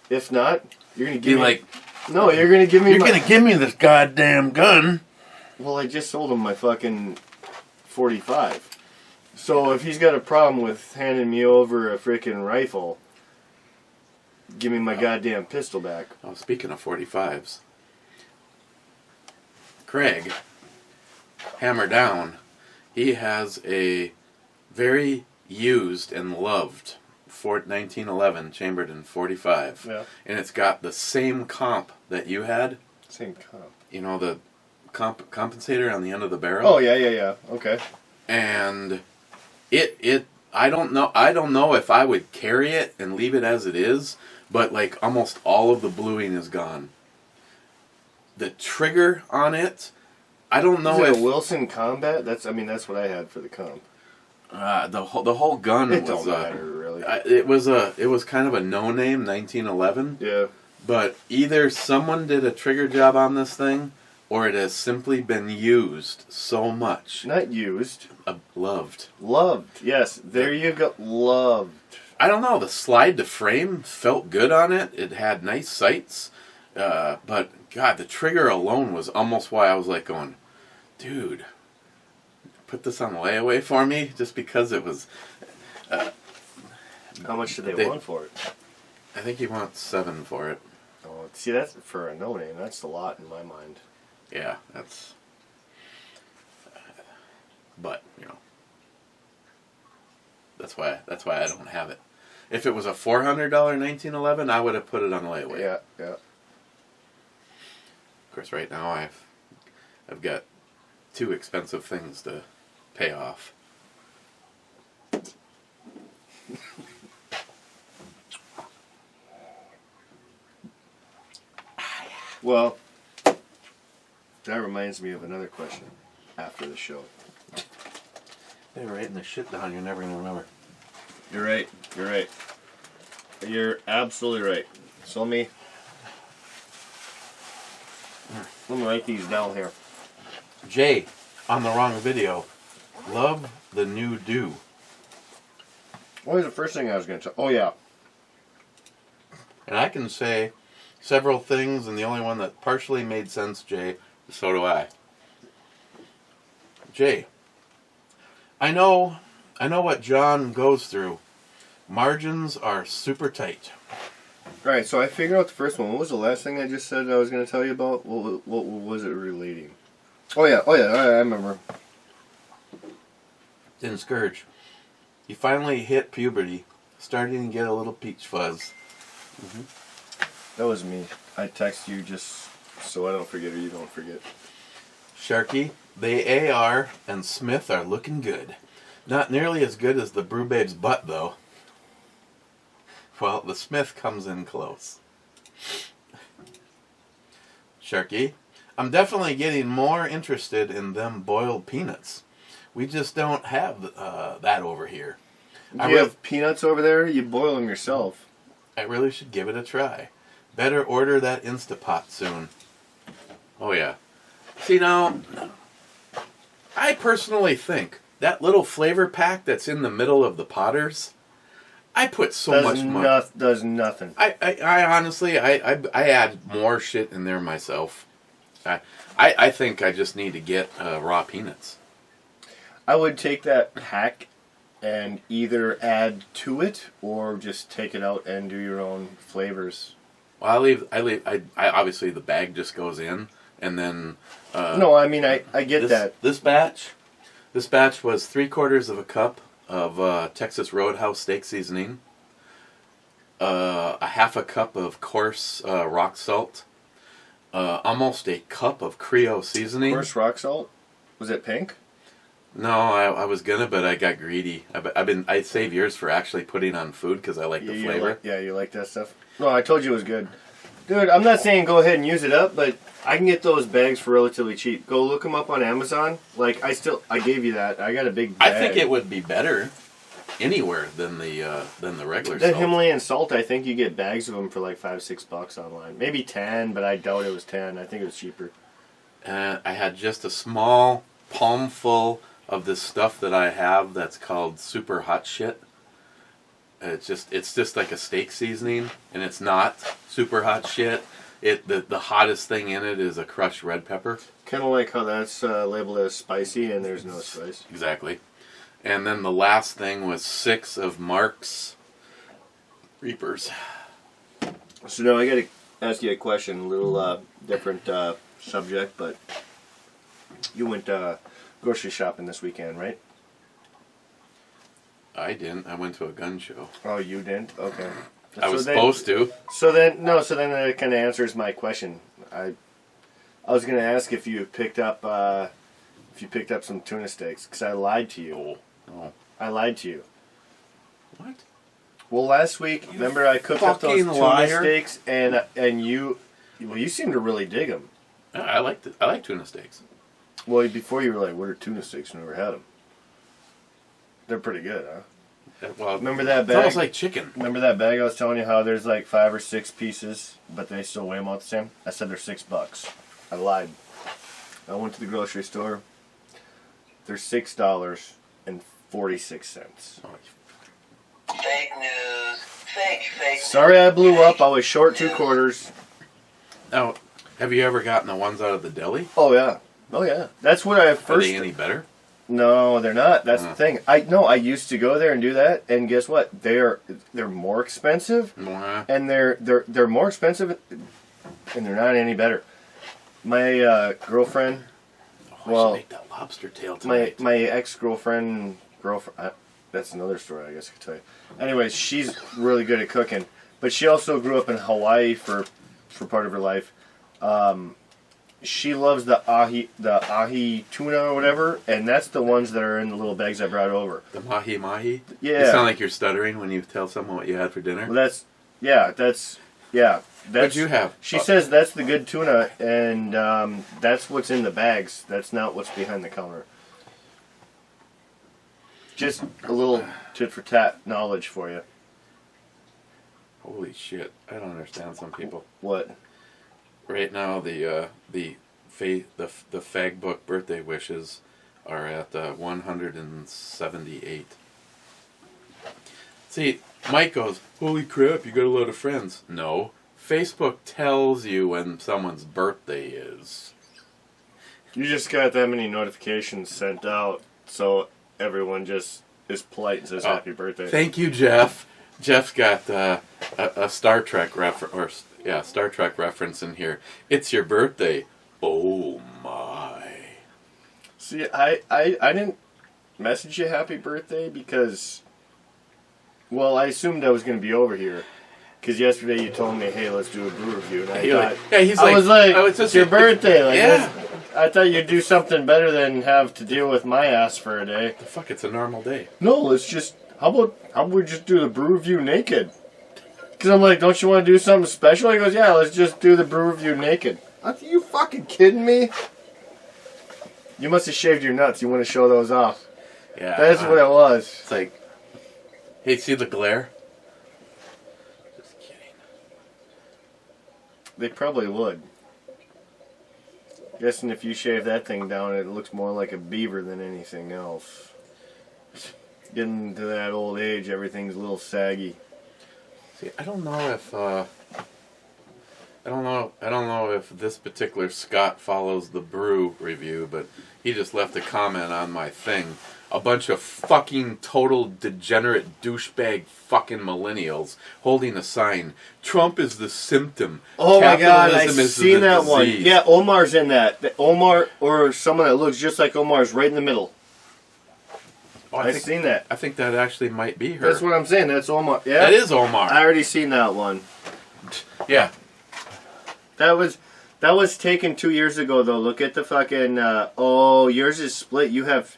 If not, you're gonna give me. No, you're gonna give me. You're gonna give me this goddamn gun. Well, I just sold him my fucking 45. So if he's got a problem with handing me over a freaking rifle, give me my goddamn pistol back. Oh, speaking of 45s, Craig, hammer down, he has a very used and loved Fort 1911 chambered in 45. Yeah. And it's got the same comp that you had. Same comp. You know, the compensator on the end of the barrel. Oh yeah. Okay. And I don't know if I would carry it and leave it as it is, but like almost all of the bluing is gone. The trigger on it, I don't know Is it if a Wilson Combat? That's what I had for the comp. the whole gun It was don't matter really. it was kind of a no name 1911. Yeah. But either someone did a trigger job on this thing, or it has simply been used so much. Not used. Loved. Loved. Yes. There you go. Loved. I don't know. The slide to frame felt good on it. It had nice sights. But, God, the trigger alone was almost why I was like going, dude, put this on layaway for me? Just because it was... How much did they want for it? I think he wants $7 for it. Oh, see, that's for a no-name. That's a lot in my mind. Yeah, that's... But, you know... That's why I don't have it. If it was a $400 1911, I would have put it on layaway. Yeah. Of course, right now I've got 2 expensive things to pay off. Well, that reminds me of another question after the show. Hey, writing this shit down, you're never going to remember. You're right. You're absolutely right. So let me write these down here. Jay, on the wrong video, love the new do. What was the first thing I was going to say? Oh, yeah. And I can say several things, and the only one that partially made sense, Jay, so do I. Jay, I know what John goes through Margins are super tight. All right, so I figured out the first one. What was the last thing I just said I was going to tell you about? What was it relating? Oh yeah, I remember. Then Scourge. You finally hit puberty, starting to get a little peach fuzz. That was me. I text you just so I don't forget or you don't forget. Sharky, the AR and Smith are looking good. Not nearly as good as the Brew Babe's butt, though. Well, the Smith comes in close. Sharky, I'm definitely getting more interested in them boiled peanuts. We just don't have that over here. You have peanuts over there? You boil them yourself. I really should give it a try. Better order that Instapot soon. Oh yeah. See now, I personally think that little flavor pack that's in the middle of the Potters, I put so much money. Does nothing. I honestly, I add more shit in there myself. I think I just need to get raw peanuts. I would take that pack and either add to it or just take it out and do your own flavors. Well, I obviously the bag just goes in, and then. No, I mean I get that. This batch was 3/4 of a cup of Texas Roadhouse steak seasoning, a half a cup of coarse rock salt, almost a cup of Creole seasoning. Coarse rock salt? Was it pink? No, I was gonna, but I got greedy. I save yours for actually putting on food because I like the flavor. You like that stuff. No, I told you it was good, dude. I'm not saying go ahead and use it up, but I can get those bags for relatively cheap. Go look them up on Amazon. Like I gave you that. I got a big bag. I think it would be better anywhere than the regular That salt. Himalayan salt, I think you get bags of them for like $5-6 online. Maybe 10, but I doubt it was 10. I think it was cheaper. I had just a small palmful of this stuff that I have that's called super hot shit. It's just like a steak seasoning, and it's not super hot shit. The hottest thing in it is a crushed red pepper. Kind of like how that's labeled as spicy, and there's no spice. Exactly. And then the last thing was 6 of Mark's Reapers. So now I got to ask you a question, a little different subject, but you went grocery shopping this weekend, right? I didn't. I went to a gun show. Oh, you didn't? Okay. I was supposed to. So then that kind of answers my question. I was going to ask if you picked up some tuna steaks, because I lied to you. No. I lied to you. What? Well, last week, remember I cooked up those tuna liar. steaks, and you seem to really dig them. I like tuna steaks. Well, before you were like, "What are tuna steaks?" I never had them. They're pretty good, huh? Well, Remember that bag? It's almost like chicken. Remember that bag I was telling you how there's like 5 or 6 pieces, but they still weigh them out the same? I said they're $6. I lied. I went to the grocery store. They're $6.46. Fake news. Fake. Sorry I blew up. I was short 2 quarters. Now, have you ever gotten the ones out of the deli? Oh yeah. That's what I first. Are they any better? No, they're not. That's the thing. I used to go there and do that, and guess what? They're more expensive, and they're more expensive, and they're not any better. My girlfriend. I should make that lobster tail tonight. My ex-girlfriend, that's another story I guess I could tell you. Anyways, she's really good at cooking, but she also grew up in Hawaii for part of her life. She loves the ahi tuna or whatever, and that's the ones that are in the little bags I brought over. The mahi? Yeah. You sound like you're stuttering when you tell someone what you had for dinner. Well, that's What'd you have? She says that's the good tuna, and that's what's in the bags. That's not what's behind the counter. Just a little tit for tat knowledge for you. Holy shit! I don't understand some people. What? Right now, the fag book birthday wishes are at 178. See, Mike goes, "Holy crap! You got a lot of friends." No, Facebook tells you when someone's birthday is. You just got that many notifications sent out, so everyone just is polite and says happy birthday. Thank you, Jeff. Jeff's got a Star Trek Star Trek reference in here. It's your birthday. Oh my. See, I didn't message you happy birthday because, well, I assumed I was going to be over here. Because yesterday you told me, hey, let's do a brew review. And I was like, it's your birthday. Like, yeah. I thought you'd do something better than have to deal with my ass for a day. The fuck, it's a normal day. No, let's just, how about we just do the brew review naked? Because I'm like, don't you want to do something special? He goes, yeah, let's just do the brew review naked. Are you fucking kidding me? You must have shaved your nuts. You want to show those off. Yeah. That's what it was. It's like, hey, see the glare? Just kidding. They probably would. Guessing if you shave that thing down, it looks more like a beaver than anything else. Getting to that old age, everything's a little saggy. See, I don't know if I don't know if this particular Scott follows the brew review, but he just left a comment on my thing. A bunch of fucking total degenerate douchebag fucking millennials holding a sign. Trump is the symptom. Oh my God, I've Capitalism is the seen that one. disease. Yeah, Omar's in that. Omar, or someone that looks just like Omar's right in the middle. Oh, I've seen that. I think that actually might be her. That's what I'm saying. That's Omar. Yeah, That is Omar. I already seen that one. Yeah. That was taken 2 years ago, though. Look at the fucking. Yours is split. You have.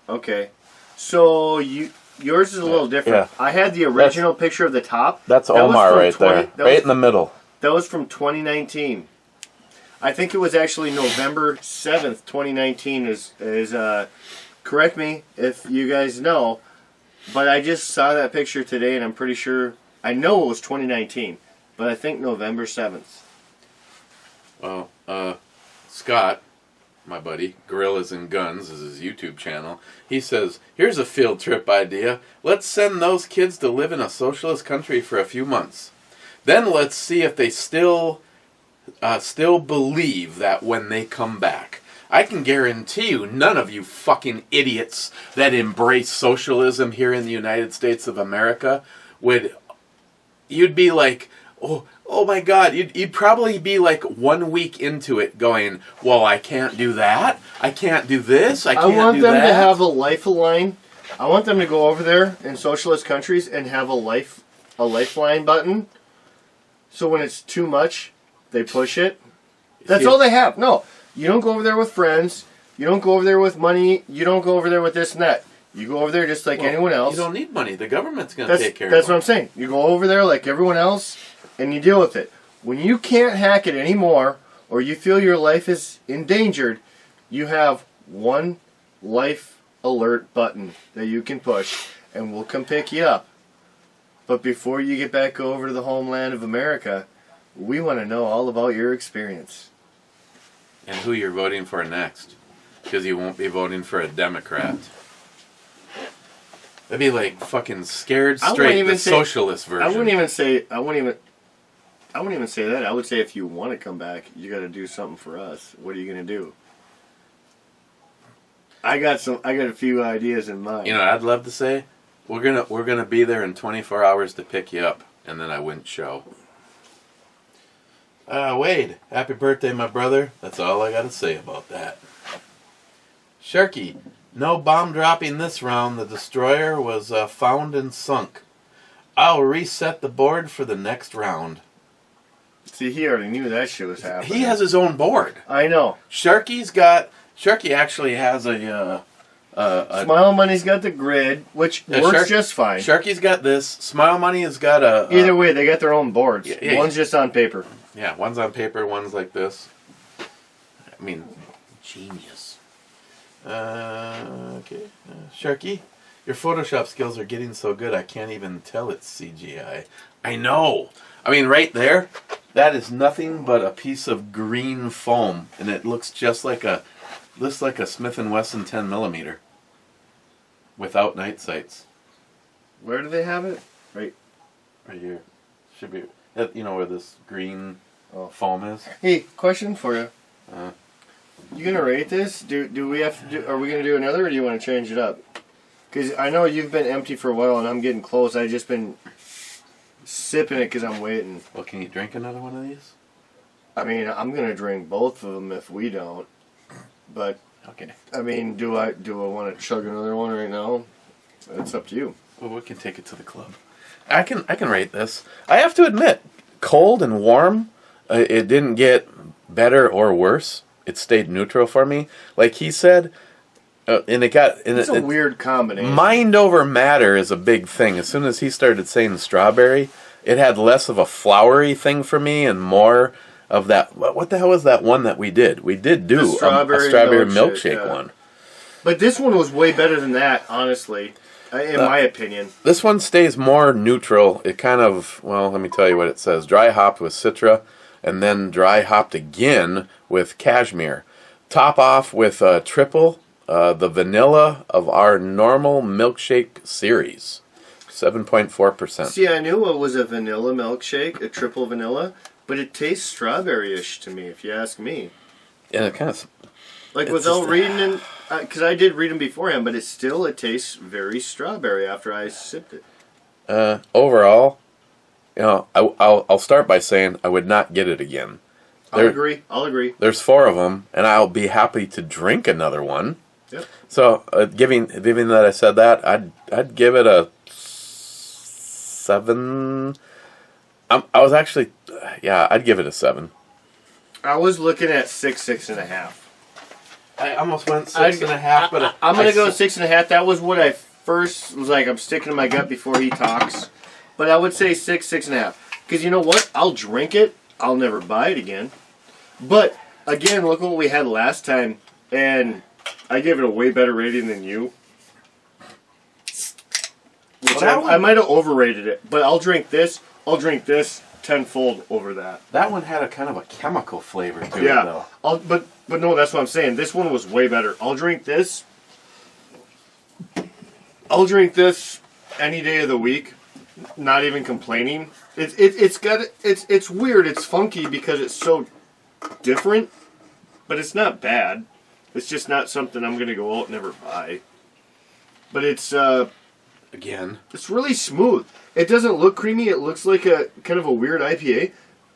Okay, so yours is a little different. Yeah. I had the original picture of the top. That's That was Omar from right 20 there. that Right was- in the middle. That was from 2019. I think it was actually November 7th, 2019. Is correct me if you guys know, but I just saw that picture today, and I'm pretty sure I know it was 2019, but I think November 7th. Well, Scott, my buddy, Gorillas and Guns is his YouTube channel. He says, here's a field trip idea. Let's send those kids to live in a socialist country for a few months. Then let's see if they still believe that when they come back. I can guarantee you none of you fucking idiots that embrace socialism here in the United States of America you'd be like, oh my God, you'd probably be like 1 week into it going, well, I can't do that. I can't do this. I can't do that. I want them to have a lifeline. I want them to go over there in socialist countries and have a lifeline button. So when it's too much, they push it. That's all they have. No, you don't go over there with friends. You don't go over there with money. You don't go over there with this and that. You go over there just like anyone else. You don't need money. The government's going to take care of it. That's what I'm saying. You go over there like everyone else, and you deal with it. When you can't hack it anymore, or you feel your life is endangered, you have one life alert button that you can push, and we'll come pick you up. But before you get back over to the homeland of America, we want to know all about your experience. And who you're voting for next. Because you won't be voting for a Democrat. That'd be like fucking Scared Straight, the socialist version. I wouldn't even say that. I would say if you want to come back, you got to do something for us. What are you going to do? I got a few ideas in mind. You know, I'd love to say we're gonna be there in 24 hours to pick you up, and then I wouldn't show. Wade, happy birthday, my brother. That's all I got to say about that. Sharky, no bomb dropping this round. The destroyer was found and sunk. I'll reset the board for the next round. See, he already knew that shit was happening. He has his own board. I know. Sharky actually has a Smile Money's got the grid, which works just fine. Sharky's got this. Smile Money has got Either way, they got their own boards. Yeah. One's just on paper. Yeah, one's on paper, one's like this. I mean, genius. Okay. Sharky, your Photoshop skills are getting so good I can't even tell it's CGI. I know. I mean, right there, that is nothing but a piece of green foam, and it looks just like a Smith & Wesson 10mm without night sights. Where do they have it? Right here. Should be, you know where this green foam is. Hey, question for you. You gonna rate this? Do we have to do? Are we gonna do another, or do you want to change it up? Because I know you've been empty for a while and I'm getting close. I've just been sipping it because I'm waiting. Well, can you drink another one of these? I mean, I'm going to drink both of them if we don't. But, Okay. I mean, do I want to chug another one right now? It's up to you. Well, we can take it to the club. I can rate this. I have to admit, cold and warm, it didn't get better or worse. It stayed neutral for me. Like he said, and it got... And It's a weird combination. Mind over matter is a big thing. As soon as he started saying strawberry, it had less of a flowery thing for me and more of that... What the hell was that one that we did? We did do a strawberry milkshake one. But this one was way better than that, honestly, in my opinion. This one stays more neutral. It kind of... Well, let me tell you what it says. Dry hopped with Citra, and then dry hopped again with cashmere. Top off with triple... the vanilla of our normal milkshake series, 7.4%. See, I knew it was a vanilla milkshake, a triple vanilla, but it tastes strawberry-ish to me, if you ask me. And it kind of... Like, it's without just, reading them, because I did read them beforehand, but it tastes very strawberry after I sipped it. overall, you know, I'll start by saying I would not get it again. I'll agree. There's 4 of them, and I'll be happy to drink another one. Yep. So, given that I said that, I'd give it a 7. I'd give it a 7. I was looking at 6.5. I almost went 6.5, but I'm gonna go 6.5. That was what I first was like. I'm sticking to my gut before he talks, but I would say 6.5. Because you know what? I'll drink it. I'll never buy it again. But again, look what we had last time, and I gave it a way better rating than you. Which I might have overrated it, but I'll drink this. I'll drink this tenfold over that. That one had a kind of a chemical flavor to it, though. But no, that's what I'm saying. This one was way better. I'll drink this. I'll drink this any day of the week. Not even complaining. It's weird. It's funky because it's so different, but it's not bad. It's just not something I'm gonna go out and ever buy. But it's it's really smooth. It doesn't look creamy. It looks like a kind of a weird IPA.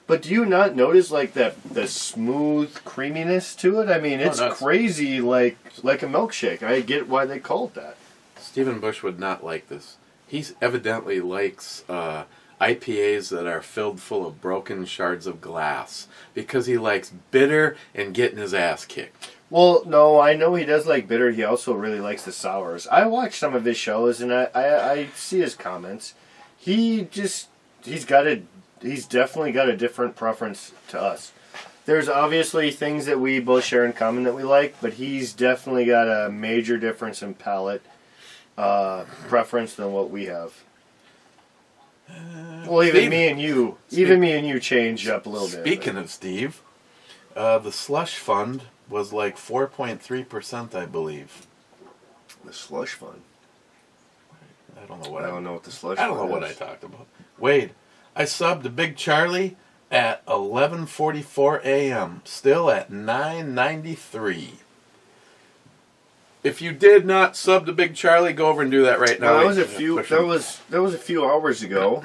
But do you not notice like the smooth creaminess to it? I mean, it's crazy like a milkshake. I get why they call it that. Stephen Bush would not like this. He evidently likes IPAs that are filled full of broken shards of glass because he likes bitter and getting his ass kicked. Well, no, I know he does like bitter. He also really likes the sours. I watch some of his shows and I see his comments. He's definitely got a different preference to us. There's obviously things that we both share in common that we like, but he's definitely got a major difference in palate preference than what we have. Well, even me and you changed up a little bit. Speaking of Steve, the slush fund was like 4.3%, I believe. The slush fund. I don't know what the slush. I don't know what I talked about. Wade, I subbed to Big Charlie at 11:44 a.m. Still at 9.93. If you did not sub to Big Charlie, go over and do that right now. That was a few hours ago,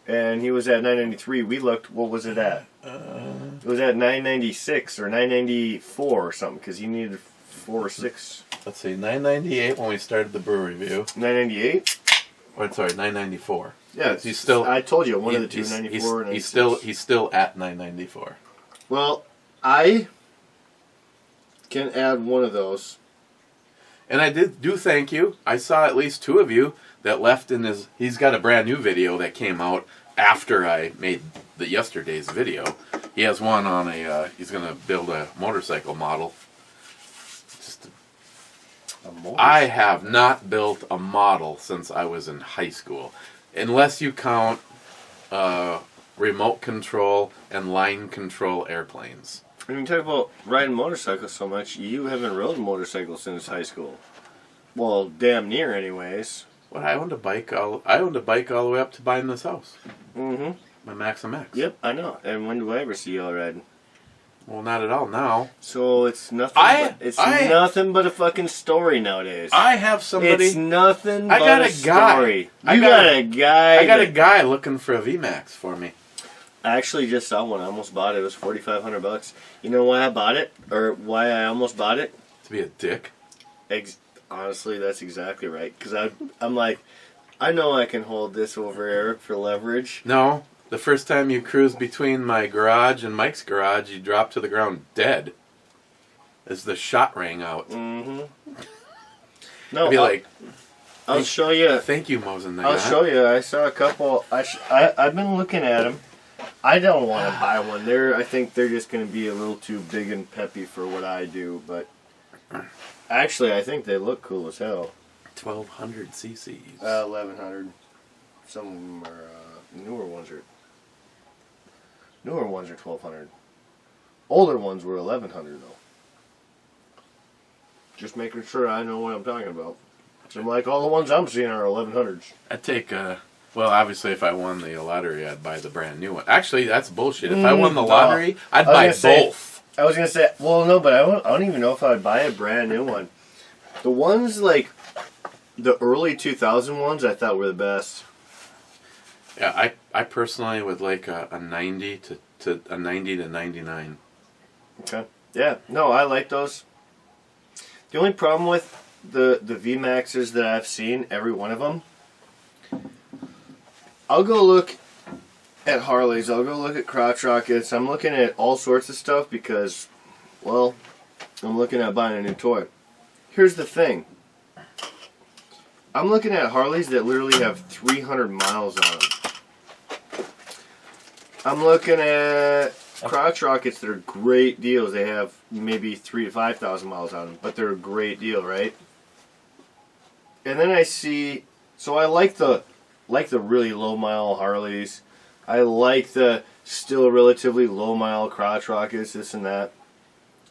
and he was at 9.93. We looked. What was it at? It was at 9.96 or 9.94 or something because he needed 4 or 6. Let's see, 9.98 when we started the brew review. 9.98. Or sorry, 9.94. Yeah, he's still. I told you one of the two, 94 and 96. He's still at 9.94. Well, I can add one of those. And I do thank you. I saw at least 2 of you that left in his... He's got a brand new video that came out after I made the yesterday's video. He has one on a... he's going to build a motorcycle model. I have not built a model since I was in high school. Unless you count remote control and line control airplanes. When you talk about riding motorcycles so much, you haven't rode motorcycles since high school. Well, damn near, anyways. Well, I owned a bike all the way up to buying this house. Mm-hmm. My Maxim X. Yep, I know. And when do I ever see y'all riding? Well, not at all now. So it's nothing. Nothing but a fucking story nowadays. I have somebody. It's nothing. But I got a a guy. story. I got a guy looking for a VMAX for me. I actually just saw one. I almost bought it. It was $4,500. You know why I bought it, or why I almost bought it? To be a dick. Honestly, that's exactly right. Because I'm like, I know I can hold this over Eric for leverage. No. The first time you cruised between my garage and Mike's garage, you dropped to the ground dead. As the shot rang out. Mm-hmm. No, I'd be like, I'll show you. Thank you, Mosin. I'll show you. I saw a couple. I've been looking at them. I don't want to buy one. I think they're just going to be a little too big and peppy for what I do. But actually, I think they look cool as hell. 1,200 cc's. 1,100. Some of them are newer ones are 1,200. Older ones were 1,100 though. Just making sure I know what I'm talking about. Seem like all the ones I'm seeing are 1,100s. I'd take well, obviously, if I won the lottery, I'd buy the brand new one. Actually, that's bullshit. If I won the lottery, I'd buy both. I was gonna say, well, no, but I don't even know if I'd buy a brand new one. The ones like the early 2000 ones, I thought were the best. Yeah, I personally would like a 90 to 99. Okay. Yeah. No, I like those. The only problem with the VMAXs that I've seen, every one of them, I'll go look at Harleys. I'll go look at crotch rockets. I'm looking at all sorts of stuff because, well, I'm looking at buying a new toy. Here's the thing. I'm looking at Harleys that literally have 300 miles on them. I'm looking at crotch rockets that are great deals. They have maybe 3,000 to 5,000 miles on them, but they're a great deal, right? And then I see, so I like the really low mile Harleys. I like the still relatively low mile crotch rockets, this and that.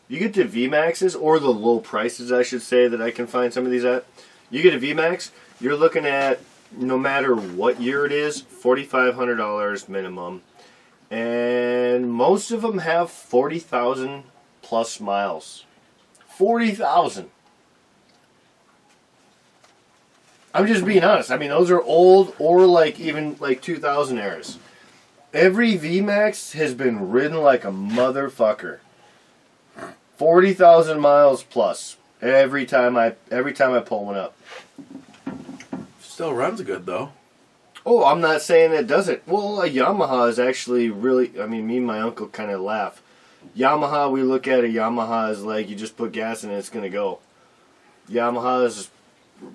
You get to VMAXs, or the low prices, I should say, that I can find some of these at. You get a VMAX, you're looking at, no matter what year it is, $4,500 minimum. And most of them have 40,000 plus miles. 40,000. I'm just being honest. I mean, those are old or like even like 2000 eras. Every VMAX has been ridden like a motherfucker. 40,000 miles plus every time I pull one up. Still runs good though. Oh, I'm not saying it doesn't. Well, a Yamaha is actually really, I mean, me and my uncle kind of laugh. Yamaha, we look at a Yamaha as like you just put gas in it, it's going to go. Yamahas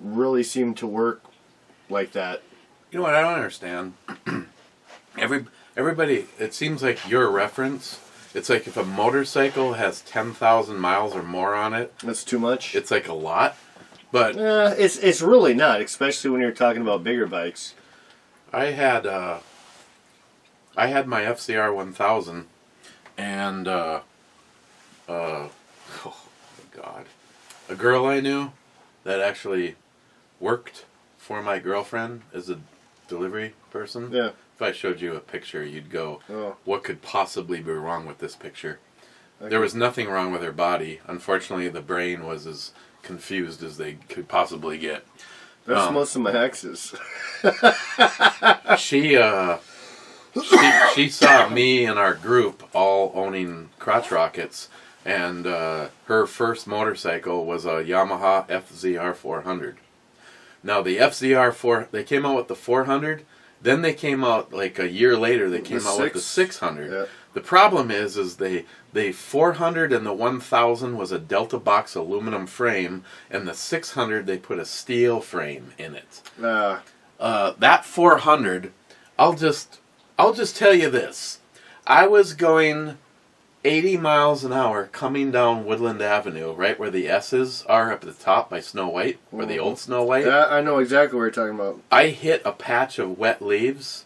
really seem to work like that. You know what I don't understand? Everybody, it seems like your reference, it's like if a motorcycle has 10,000 miles or more on it. That's too much? It's like a lot. But it's really not, especially when you're talking about bigger bikes. I had my FCR 1000 and oh my God, a girl I knew that actually worked for my girlfriend as a delivery person. Yeah. If I showed you a picture, you'd go, oh, what could possibly be wrong with this picture? There was nothing wrong with her body. Unfortunately, the brain was as confused as they could possibly get. That's most of my exes. She saw me and our group all owning crotch rockets, and her first motorcycle was a Yamaha FZR 400. Now the FZR 4, they came out with the 400, then they came out like a year later. They came out with the 600. Yeah. The problem is the 400 and the 1000 was a Delta Box aluminum frame, and the 600 they put a steel frame in it. That 400, I'll just tell you this: I was going 80 miles an hour coming down Woodland Avenue, right where the S's are up at the top by Snow White, or the old Snow White. Yeah, I know exactly what you're talking about. I hit a patch of wet leaves.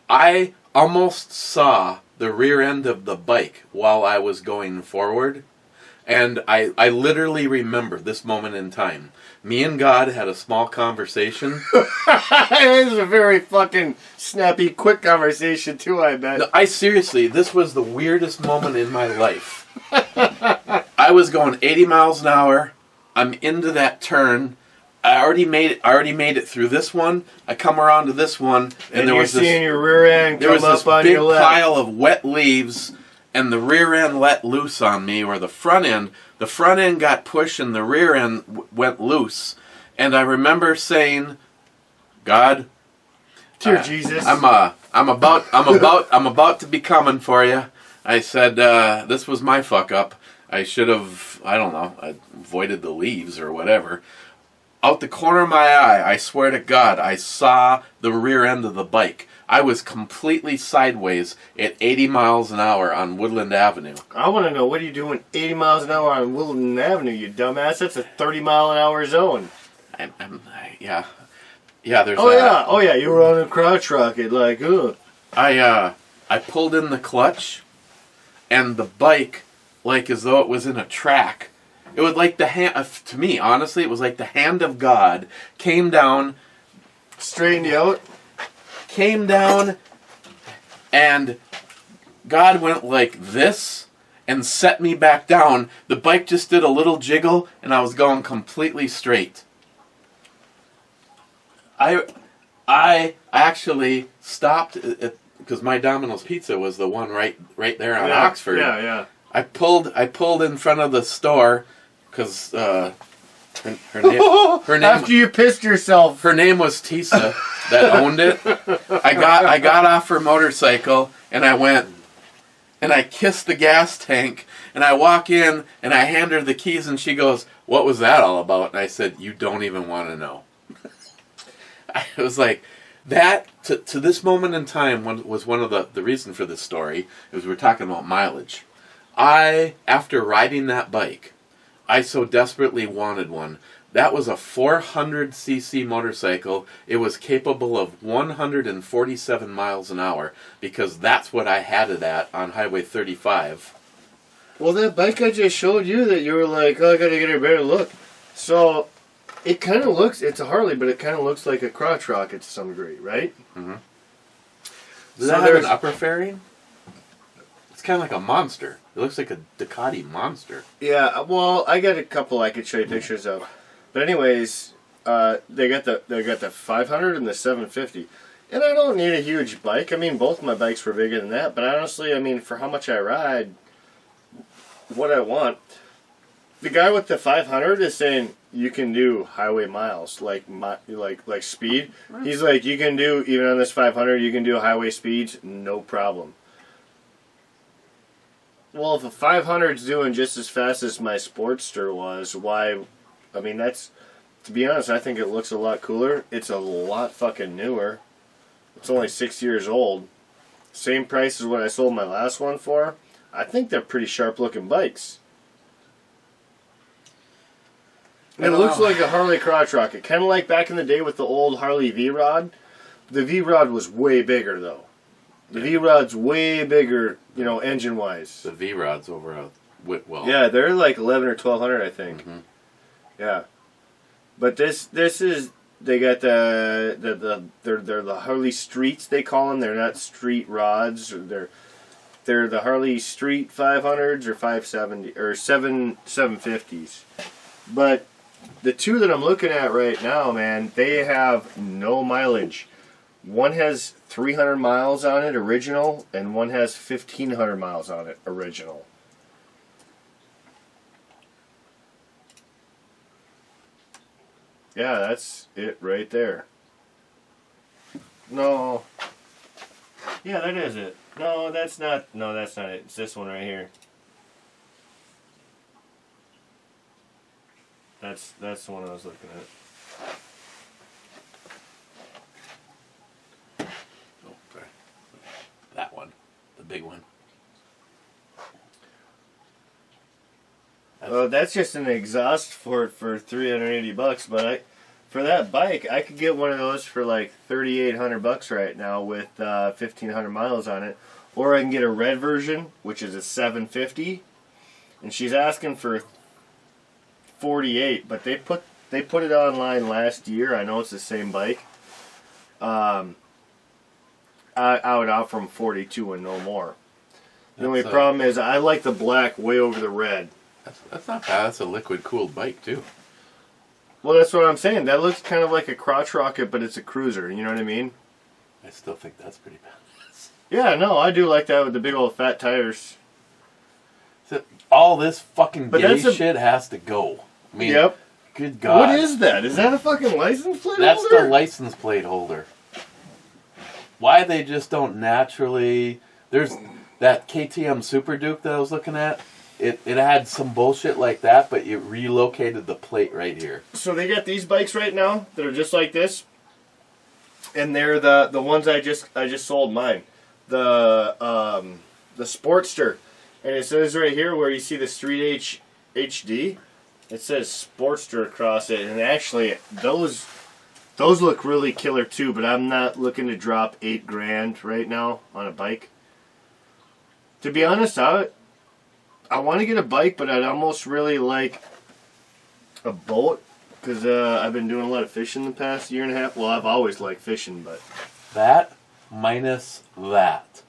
I almost saw the rear end of the bike while I was going forward, And I literally remember this moment in time. Me and God had a small conversation. It is a very fucking snappy, quick conversation too, I bet. No, seriously, this was the weirdest moment in my life. I was going 80 miles an hour. I'm into that turn. I already made it through this one. I come around to this one, and there you're was this, seeing your rear end there come was up this on big your left. pile of wet leaves, and the rear end let loose on me, or the front end. The front end got pushed, and the rear end went loose. And I remember saying, "God, Dear Jesus, I'm about to be coming for you." I said, "This was my fuck up. I should have, I don't know, avoided the leaves or whatever." Out the corner of my eye, I swear to God, I saw the rear end of the bike. I was completely sideways at 80 miles an hour on Woodland Avenue. I want to know, what are you doing 80 miles an hour on Woodland Avenue, you dumbass? That's a 30 mile an hour zone. Yeah, there's Oh, that. yeah. Oh, yeah, you were on a crotch rocket, like, ugh. I pulled in the clutch, and the bike, like as though it was in a track. It was like the hand, to me, honestly, it was like the hand of God came down. Straightened you out? Came down, and God went like this and set me back down. The bike just did a little jiggle, and I was going completely straight. I actually stopped because my Domino's Pizza was the one right there on Oxford. Yeah. I pulled in front of the store because her name After you pissed yourself. her name was Tisa that owned it. I got off her motorcycle and I went and I kissed the gas tank and I walk in and I hand her the keys and she goes, "What was that all about?" And I said, "You don't even want to know." It was like that to this moment in time was one of the reason for this story is we're talking about mileage. After riding that bike, I so desperately wanted one. That was a 400cc motorcycle. It was capable of 147 miles an hour because that's what I had it at on Highway 35. Well, that bike I just showed you that you were like, oh, I gotta get a better look. So, it kind of looks, it's a Harley, but it kind of looks like a crotch rocket to some degree, right? Mm-hmm. Does that have an upper fairing? It's kind of like a monster. It looks like a Ducati monster. Yeah, well, I got a couple I could show you pictures of. But anyways, they got the 500 and the 750. And I don't need a huge bike. I mean, both my bikes were bigger than that. But honestly, I mean, for how much I ride, what I want. The guy with the 500 is saying you can do highway miles, like speed. He's like, you can do, even on this 500, you can do highway speeds, no problem. Well, if a 500's doing just as fast as my Sportster was, why? I mean, that's, to be honest, I think it looks a lot cooler. It's a lot fucking newer. It's only 6 years old. Same price as what I sold my last one for. I think they're pretty sharp looking bikes. It looks like a Harley crotch rocket. Kind of like back in the day with the old Harley V-Rod. The V-Rod was way bigger, though. The V-Rod's way bigger, you know, engine-wise. The V-Rod's over at Whitwell. Yeah, they're like 11 or 1200, I think. Mm-hmm. Yeah. But this is, they got they're the Harley Streets, they call them. They're not street rods. They're the Harley Street 500s or 570 or 750s. But the two that I'm looking at right now, man, they have no mileage. One has 300 miles on it, original, and one has 1,500 miles on it, original. Yeah, that's it right there. No. Yeah, that is it. No, that's not. No, that's not it. It's this one right here. That's the one I was looking at. Oh, sorry. That one. The big one. That's just an exhaust for $380, but for that bike, I could get one of those for like $3,800 right now with 1,500 miles on it, or I can get a red version, which is a 750, and she's asking for 48, but they put it online last year. I know it's the same bike. I would offer them 42 and no more. The only problem is I like the black way over the red. That's not bad. That's a liquid cooled bike too. Well, that's what I'm saying. That looks kind of like a crotch rocket, but it's a cruiser. You know what I mean? I still think that's pretty bad. Yeah, no, I do like that with the big old fat tires. All this fucking But gay that's shit has to go. I mean, Yep. good God. What is that? Is that a fucking license plate That's holder? the license plate holder. Why they just don't naturally... There's that KTM Super Duke that I was looking at. It had some bullshit like that, but it relocated the plate right here. So they got these bikes right now that are just like this, and they're the ones I just sold mine, the Sportster, and it says right here where you see the Street HD, it says Sportster across it, and actually those look really killer too. But I'm not looking to drop $8,000 right now on a bike. To be honest, I want to get a bike, but I'd almost really like a boat, because I've been doing a lot of fishing the past year and a half. Well, I've always liked fishing, but... That minus that.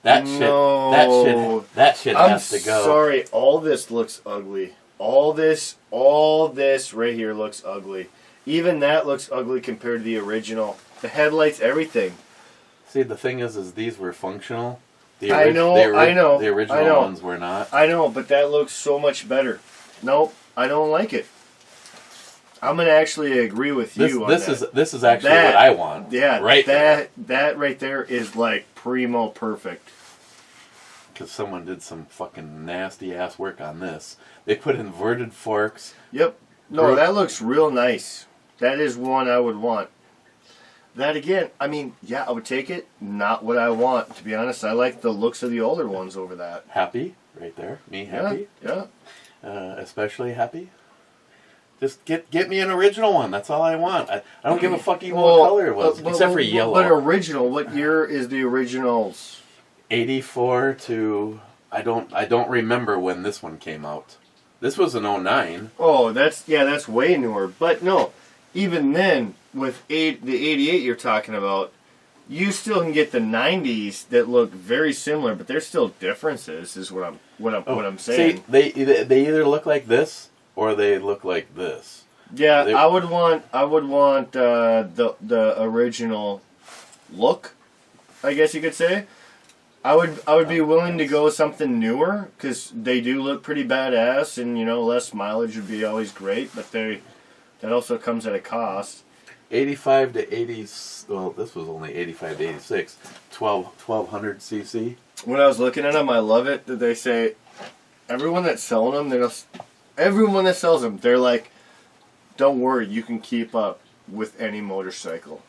That shit has to go. I'm sorry, all this looks ugly. All this right here looks ugly. Even that looks ugly compared to the original. The headlights, everything. See, the thing is these were functional. I know. The original ones were not. I know, but that looks so much better. Nope, I don't like it. I'm gonna actually agree with you on that. This is actually what I want. Yeah, right. That right there is like primo perfect. Because someone did some fucking nasty ass work on this. They put inverted forks. Yep. No, that looks real nice. That is one I would want. That again, I mean, yeah, I would take it. Not what I want, to be honest. I like the looks of the older ones over that. Happy, right there. Me happy. Yeah. Especially happy. Just get me an original one. That's all I want. I don't give a fuck even what color it was, except for yellow. But original, what year is the originals? 84 to I don't remember when this one came out. This was an 09. Oh, that's way newer. But no, even then, with the 88 you're talking about, you still can get the 90s that look very similar, but there's still differences. Is what I'm saying. See, they either look like this or they look like this. Yeah, I would want the original look, I guess you could say. I would be willing to go something newer, because they do look pretty badass, and less mileage would be always great, but that also comes at a cost. 85 to 80. Well, this was only 85 to 86. 1200 cc. When I was looking at them, I love it that they say everyone that's selling them, everyone that sells them, they're like, don't worry, you can keep up with any motorcycle.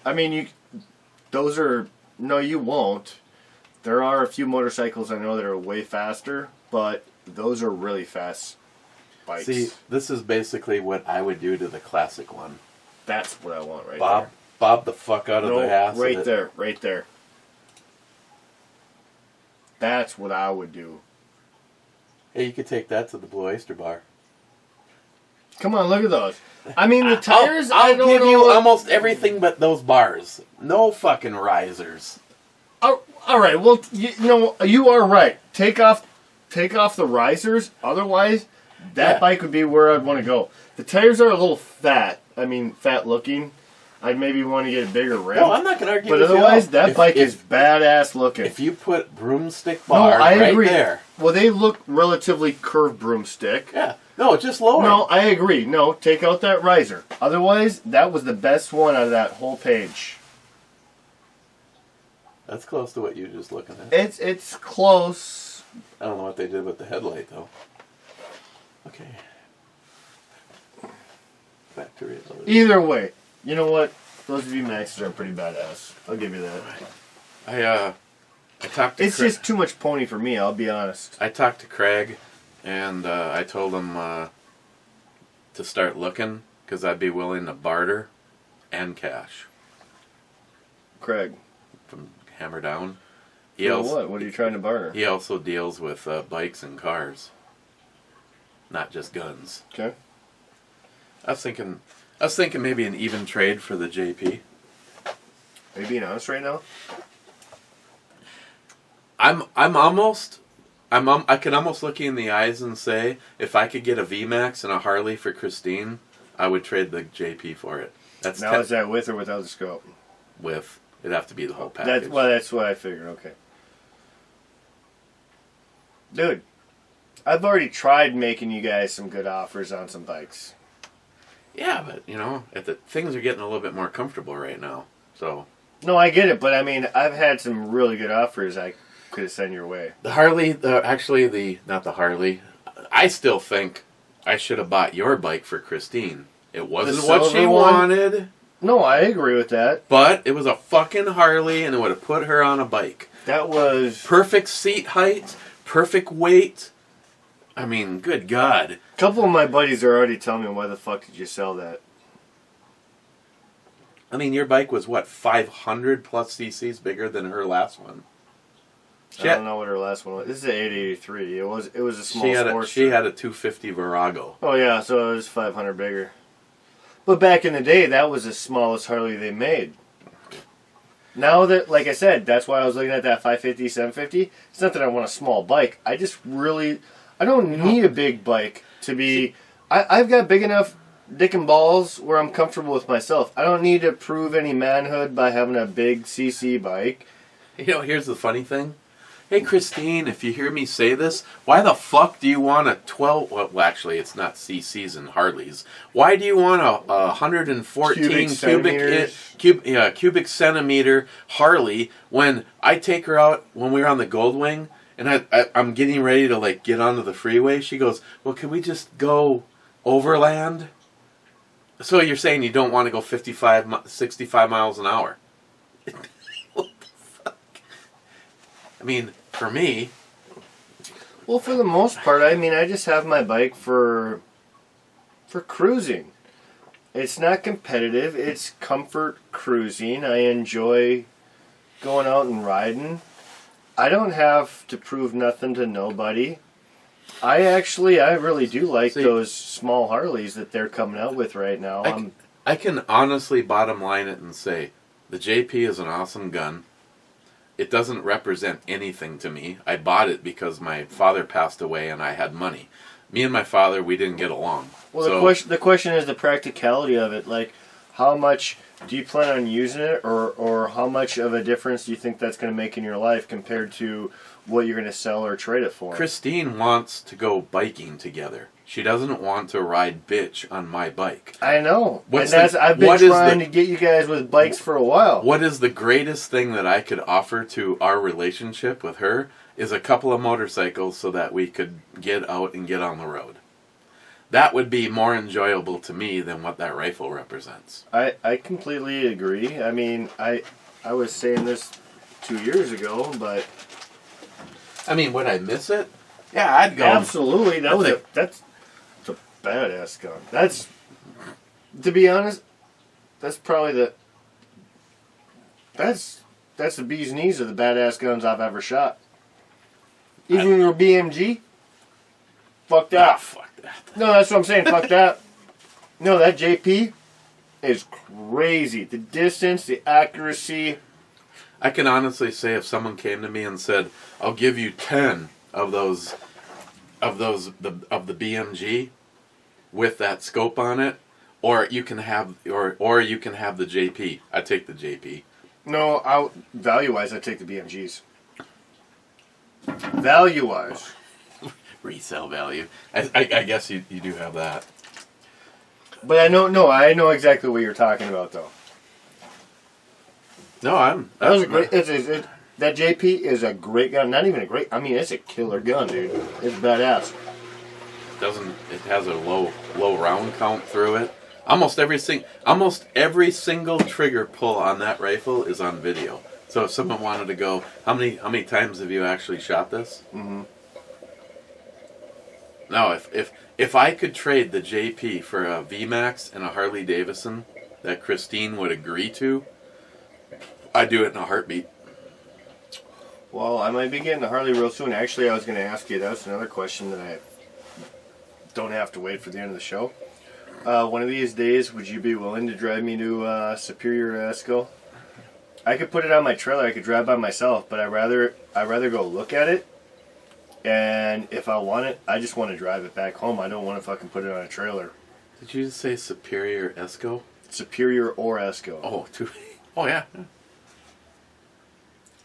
I mean, no, you won't. There are a few motorcycles I know that are way faster, but those are really fast bikes. See, this is basically what I would do to the classic one. That's what I want right there. Bob the fuck out of the ass. Right there. That's what I would do. Hey, you could take that to the Blue Oyster Bar. Come on, look at those. I mean, the tires. I'll give you almost everything but those bars. No fucking risers. Oh, all right. Well, you are right. Take off the risers. Otherwise, that bike would be where I'd want to go. The tires are a little fat. I mean, fat looking. I'd maybe want to get a bigger rim. No, I'm not going to argue with you. But otherwise, that bike is badass looking. If you put broomstick bar I right agree. there. Well, they look relatively curved broomstick. Yeah. No, just lower. No, I agree. No, take out that riser. Otherwise, that was the best one out of that whole page. That's close to what you were just looking at. It's close. I don't know what they did with the headlight, though. Okay. Back to reality. Either way, you know what? Those VMAXs are pretty badass. I'll give you that. I talked to It's just too much pony for me, I'll be honest. I talked to Craig, and I told him to start looking, because I'd be willing to barter and cash. Craig. From Hammer Down. He For also, what? What are you trying to barter? He also deals with bikes and cars, not just guns. Okay. I was thinking maybe an even trade for the JP. Are you being honest right now? I can almost look you in the eyes and say, if I could get a VMAX and a Harley for Christine, I would trade the JP for it. That's Now is that with or without the scope? with. It'd have to be the whole package. That's what I figured. Okay. Dude, I've already tried making you guys some good offers on some bikes. Yeah, but things are getting a little bit more comfortable right now. So No, I get it, but I mean, I've had some really good offers I could have sent your way. the Harley, not the Harley. I still think I should have bought your bike for Christine. It wasn't what she silver one? wanted, No, I agree with that. but it was a fucking Harley, and it would have put her on a bike. That was... Perfect seat height, perfect weight. I mean, good God. A couple of my buddies are already telling me, why the fuck did you sell that? I mean, your bike was, 500 plus cc's bigger than her last one? I don't know what her last one was. This is an 883. It was a small sports. She had a 250 Virago. Oh yeah, so it was 500 bigger. But back in the day, that was the smallest Harley they made. Now that, like I said, that's why I was looking at that 550, 750. It's not that I want a small bike. I don't need a big bike to be... I've got big enough dick and balls where I'm comfortable with myself. I don't need to prove any manhood by having a big CC bike. Here's the funny thing. Hey, Christine, if you hear me say this, why the fuck do you want a 12... Well, actually, it's not CCs and Harleys. Why do you want a 114 cubic centimeter Harley when I take her out when we were on the Goldwing and I'm getting ready to, get onto the freeway? She goes, well, can we just go overland? So you're saying you don't want to go 65 miles an hour? What the fuck? I mean, for me... Well, for the most part, I mean, I just have my bike for cruising. It's not competitive. It's comfort cruising. I enjoy going out and riding. I don't have to prove nothing to nobody. I really do like those small Harleys that they're coming out with right now. I can honestly bottom line it and say, the JP is an awesome gun. It doesn't represent anything to me. I bought it because my father passed away and I had money. Me and my father, we didn't get along. Well, the question is the practicality of it. Like, how much do you plan on using it, or how much of a difference do you think that's going to make in your life compared to what you're going to sell or trade it for? Christine wants to go biking together. She doesn't want to ride bitch on my bike. I know. I've been trying to get you guys with bikes for a while. What is the greatest thing that I could offer to our relationship with her is a couple of motorcycles so that we could get out and get on the road. That would be more enjoyable to me than what that rifle represents. I completely agree. I mean, I was saying this 2 years ago, but... I mean, would I miss it? Yeah, I'd go. Absolutely. That's a badass gun. That's, to be honest, that's probably that's the bee's knees of the badass guns I've ever shot. Even your BMG? Fuck that. Ah, fuck that. No, that's what I'm saying. Fuck that. No, that JP is crazy. The distance, the accuracy. I can honestly say if someone came to me and said, "I'll give you 10 of the BMG with that scope on it, or you can have you can have the JP," I'd take the JP. No, value-wise, I'd take the BMGs. Value-wise. Resale value. I guess you do have that. But I know exactly what you're talking about, though. No, that was a great. That JP is a great gun. Not even a great. I mean, it's a killer gun, dude. It's badass. It has a low round count through it. Almost every single trigger pull on that rifle is on video. So if someone wanted to go, how many times have you actually shot this? Mm-hmm. No, if I could trade the JP for a VMAX and a Harley Davidson that Christine would agree to, I'd do it in a heartbeat. Well, I might be getting to Harley real soon. Actually, I was going to ask you, that's another question that I don't have to wait for the end of the show. One of these days, would you be willing to drive me to Superior Esco? I could put it on my trailer. I could drive by myself, but I'd rather go look at it. And if I want it, I just want to drive it back home. I don't want to fucking put it on a trailer. Did you just say Superior Esco? Superior or Esco. Oh yeah.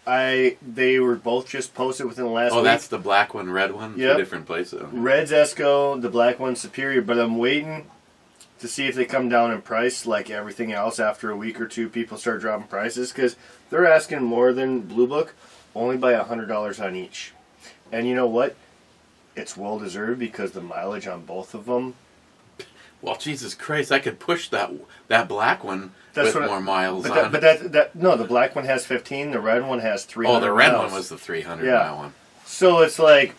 They were both just posted within the last week. Oh, that's the black one, red one? Yep. Two different places. Red's Esco, the black one's Superior, but I'm waiting to see if they come down in price like everything else. After a week or two, people start dropping prices because they're asking more than Blue Book, only by $100 on each. And you know what? It's well deserved because the mileage on both of them. Well, Jesus Christ, I could push that black one with more miles on but it. No, the black one has 15, the red one has 300 Oh, the red miles. one was the 300 Yeah. mile one. So it's like,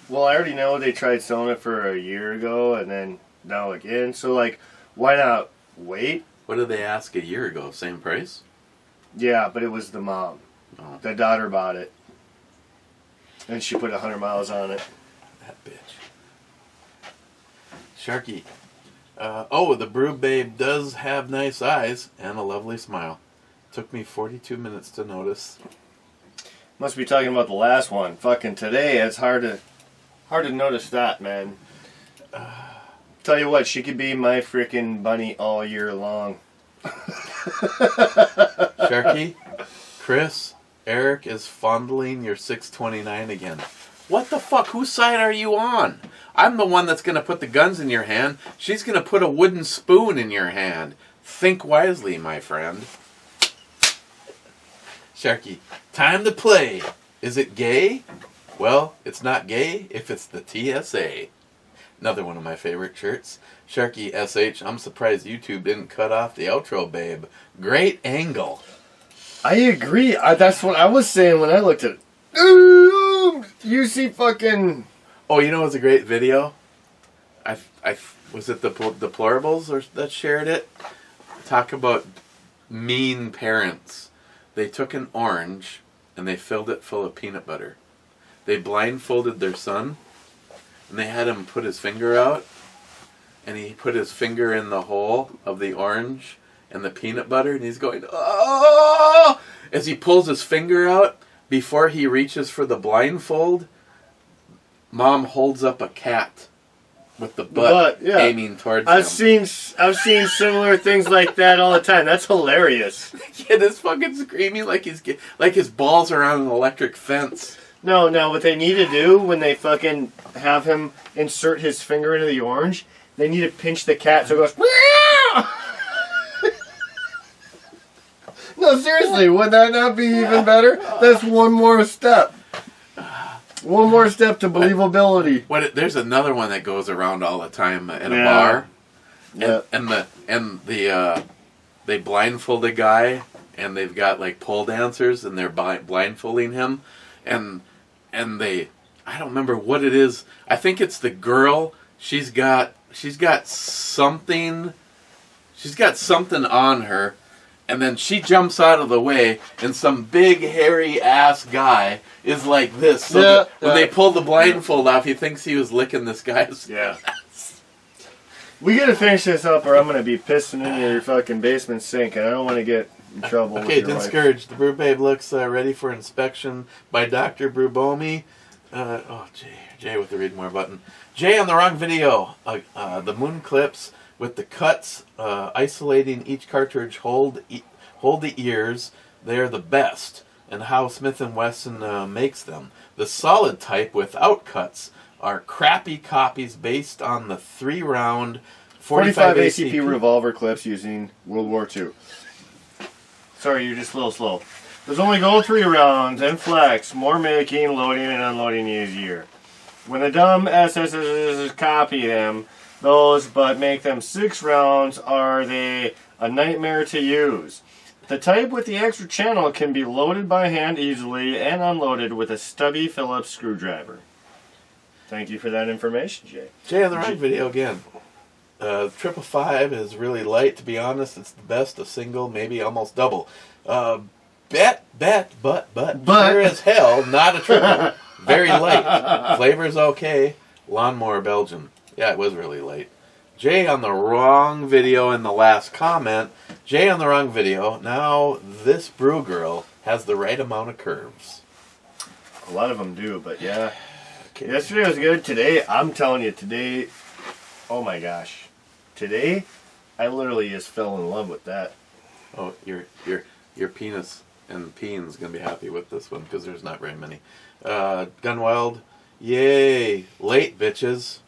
well, I already know they tried selling it for a year ago and then now again. So, like, why not wait? What did they ask a year ago? Same price? Yeah, but it was the mom. Oh. The daughter bought it. And she put 100 miles on it. That bitch. Sharky. The Brew Babe does have nice eyes and a lovely smile. Took me 42 minutes to notice. Must be talking about the last one. Fucking today, it's hard to notice that, man. Tell you what, she could be my freaking bunny all year long. Sharky, Chris, Eric is fondling your 629 again. What the fuck? Whose side are you on? I'm the one that's going to put the guns in your hand. She's going to put a wooden spoon in your hand. Think wisely, my friend. Sharky, time to play. Is it gay? Well, it's not gay if it's the TSA. Another one of my favorite shirts. Sharky SH, I'm surprised YouTube didn't cut off the outro, babe. Great angle. I agree. That's what I was saying when I looked at it. You see fucking... Oh, you know what's a great video? I was it the Deplorables that shared it? Talk about mean parents. They took an orange and they filled it full of peanut butter. They blindfolded their son and they had him put his finger out and he put his finger in the hole of the orange and the peanut butter and he's going, oh! As he pulls his finger out, before he reaches for the blindfold, Mom holds up a cat with the butt aiming towards him. I've seen similar things like that all the time. That's hilarious. The kid is fucking screaming like his balls are on an electric fence. No, what they need to do when they fucking have him insert his finger into the orange, they need to pinch the cat so it goes, meow! No, seriously, would that not be even better? That's one more step. One more step to believability. There's another one that goes around all the time in a bar. Yeah. And they blindfold a guy and they've got like pole dancers and they're blindfolding him and they, I don't remember what it is. I think it's the girl. She's got something on her. And then she jumps out of the way, and some big, hairy-ass guy is like this. So when they pull the blindfold off, he thinks he was licking this guy's ass. We gotta finish this up, or I'm gonna be pissing in your fucking basement sink, and I don't want to get in trouble with your wife. Discouraged. The Brew Babe looks ready for inspection by Dr. Brewbomi. Jay with the read more button. Jay on the wrong video. The moon clips with the cuts isolating each cartridge hold the ears. They're the best, and how Smith & Wesson makes them. The solid type without cuts are crappy copies based on the 3-round 45 ACP revolver clips using World War II. Sorry, you're just a little slow. There's only going 3 rounds and flex, more making, loading, and unloading easier. When the dumb SS's copy them, those but make them 6 rounds, are they a nightmare to use? The type with the extra channel can be loaded by hand easily and unloaded with a stubby Phillips screwdriver. Thank you for that information, Jay. Jay on the right video again. 555 is really light. To be honest, it's the best. A single, maybe almost double. but sure as hell not a triple. Very light. Flavor's okay. Lawnmower Belgian. Yeah, it was really light. Jay on the wrong video in the last comment. Jay on the wrong video. Now this brew girl has the right amount of curves. A lot of them do, but yeah. Okay. Yesterday was good. Today, I'm telling you, today, oh my gosh. Today, I literally just fell in love with that. Oh, your penis and peen's gonna be happy with this one because there's not very many. Gunwild, yay! Late, bitches.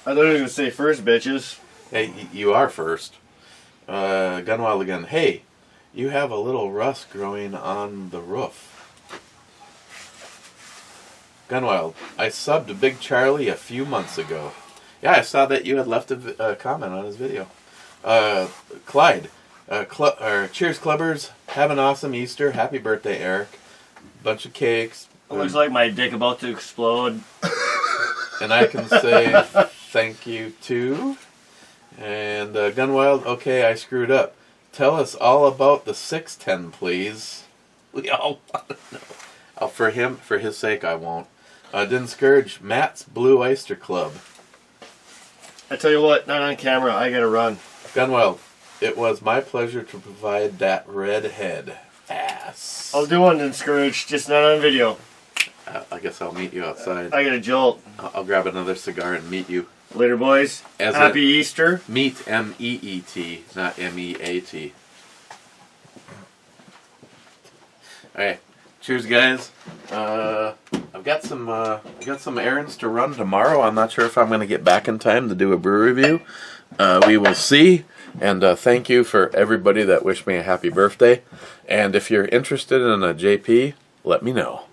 I thought I was going to say first, bitches. Hey, you are first. Gunwild again. Hey, you have a little rust growing on the roof. Gunwild, I subbed Big Charlie a few months ago. Yeah, I saw that you had left a comment on his video. Clyde, cheers, clubbers. Have an awesome Easter. Happy birthday, Eric. Bunch of cakes. It looks like my dick about to explode. And I can say thank you too. And Gunwild, okay, I screwed up. Tell us all about the 610, please. We all want to know. For his sake, I won't. Didn't scourge Matt's Blue Oyster Club. I tell you what, not on camera. I gotta run. Gunwild, it was my pleasure to provide that redhead ass. I'll do one then, Scrooge, just not on video. I guess I'll meet you outside. I got a jolt. I'll grab another cigar and meet you. Later, boys. As Happy Easter. Meet, M-E-E-T, not M-E-A-T. Alright, cheers, guys. I've got some errands to run tomorrow. I'm not sure if I'm going to get back in time to do a brew review. We will see. And thank you for everybody that wished me a happy birthday. And if you're interested in a JP, let me know.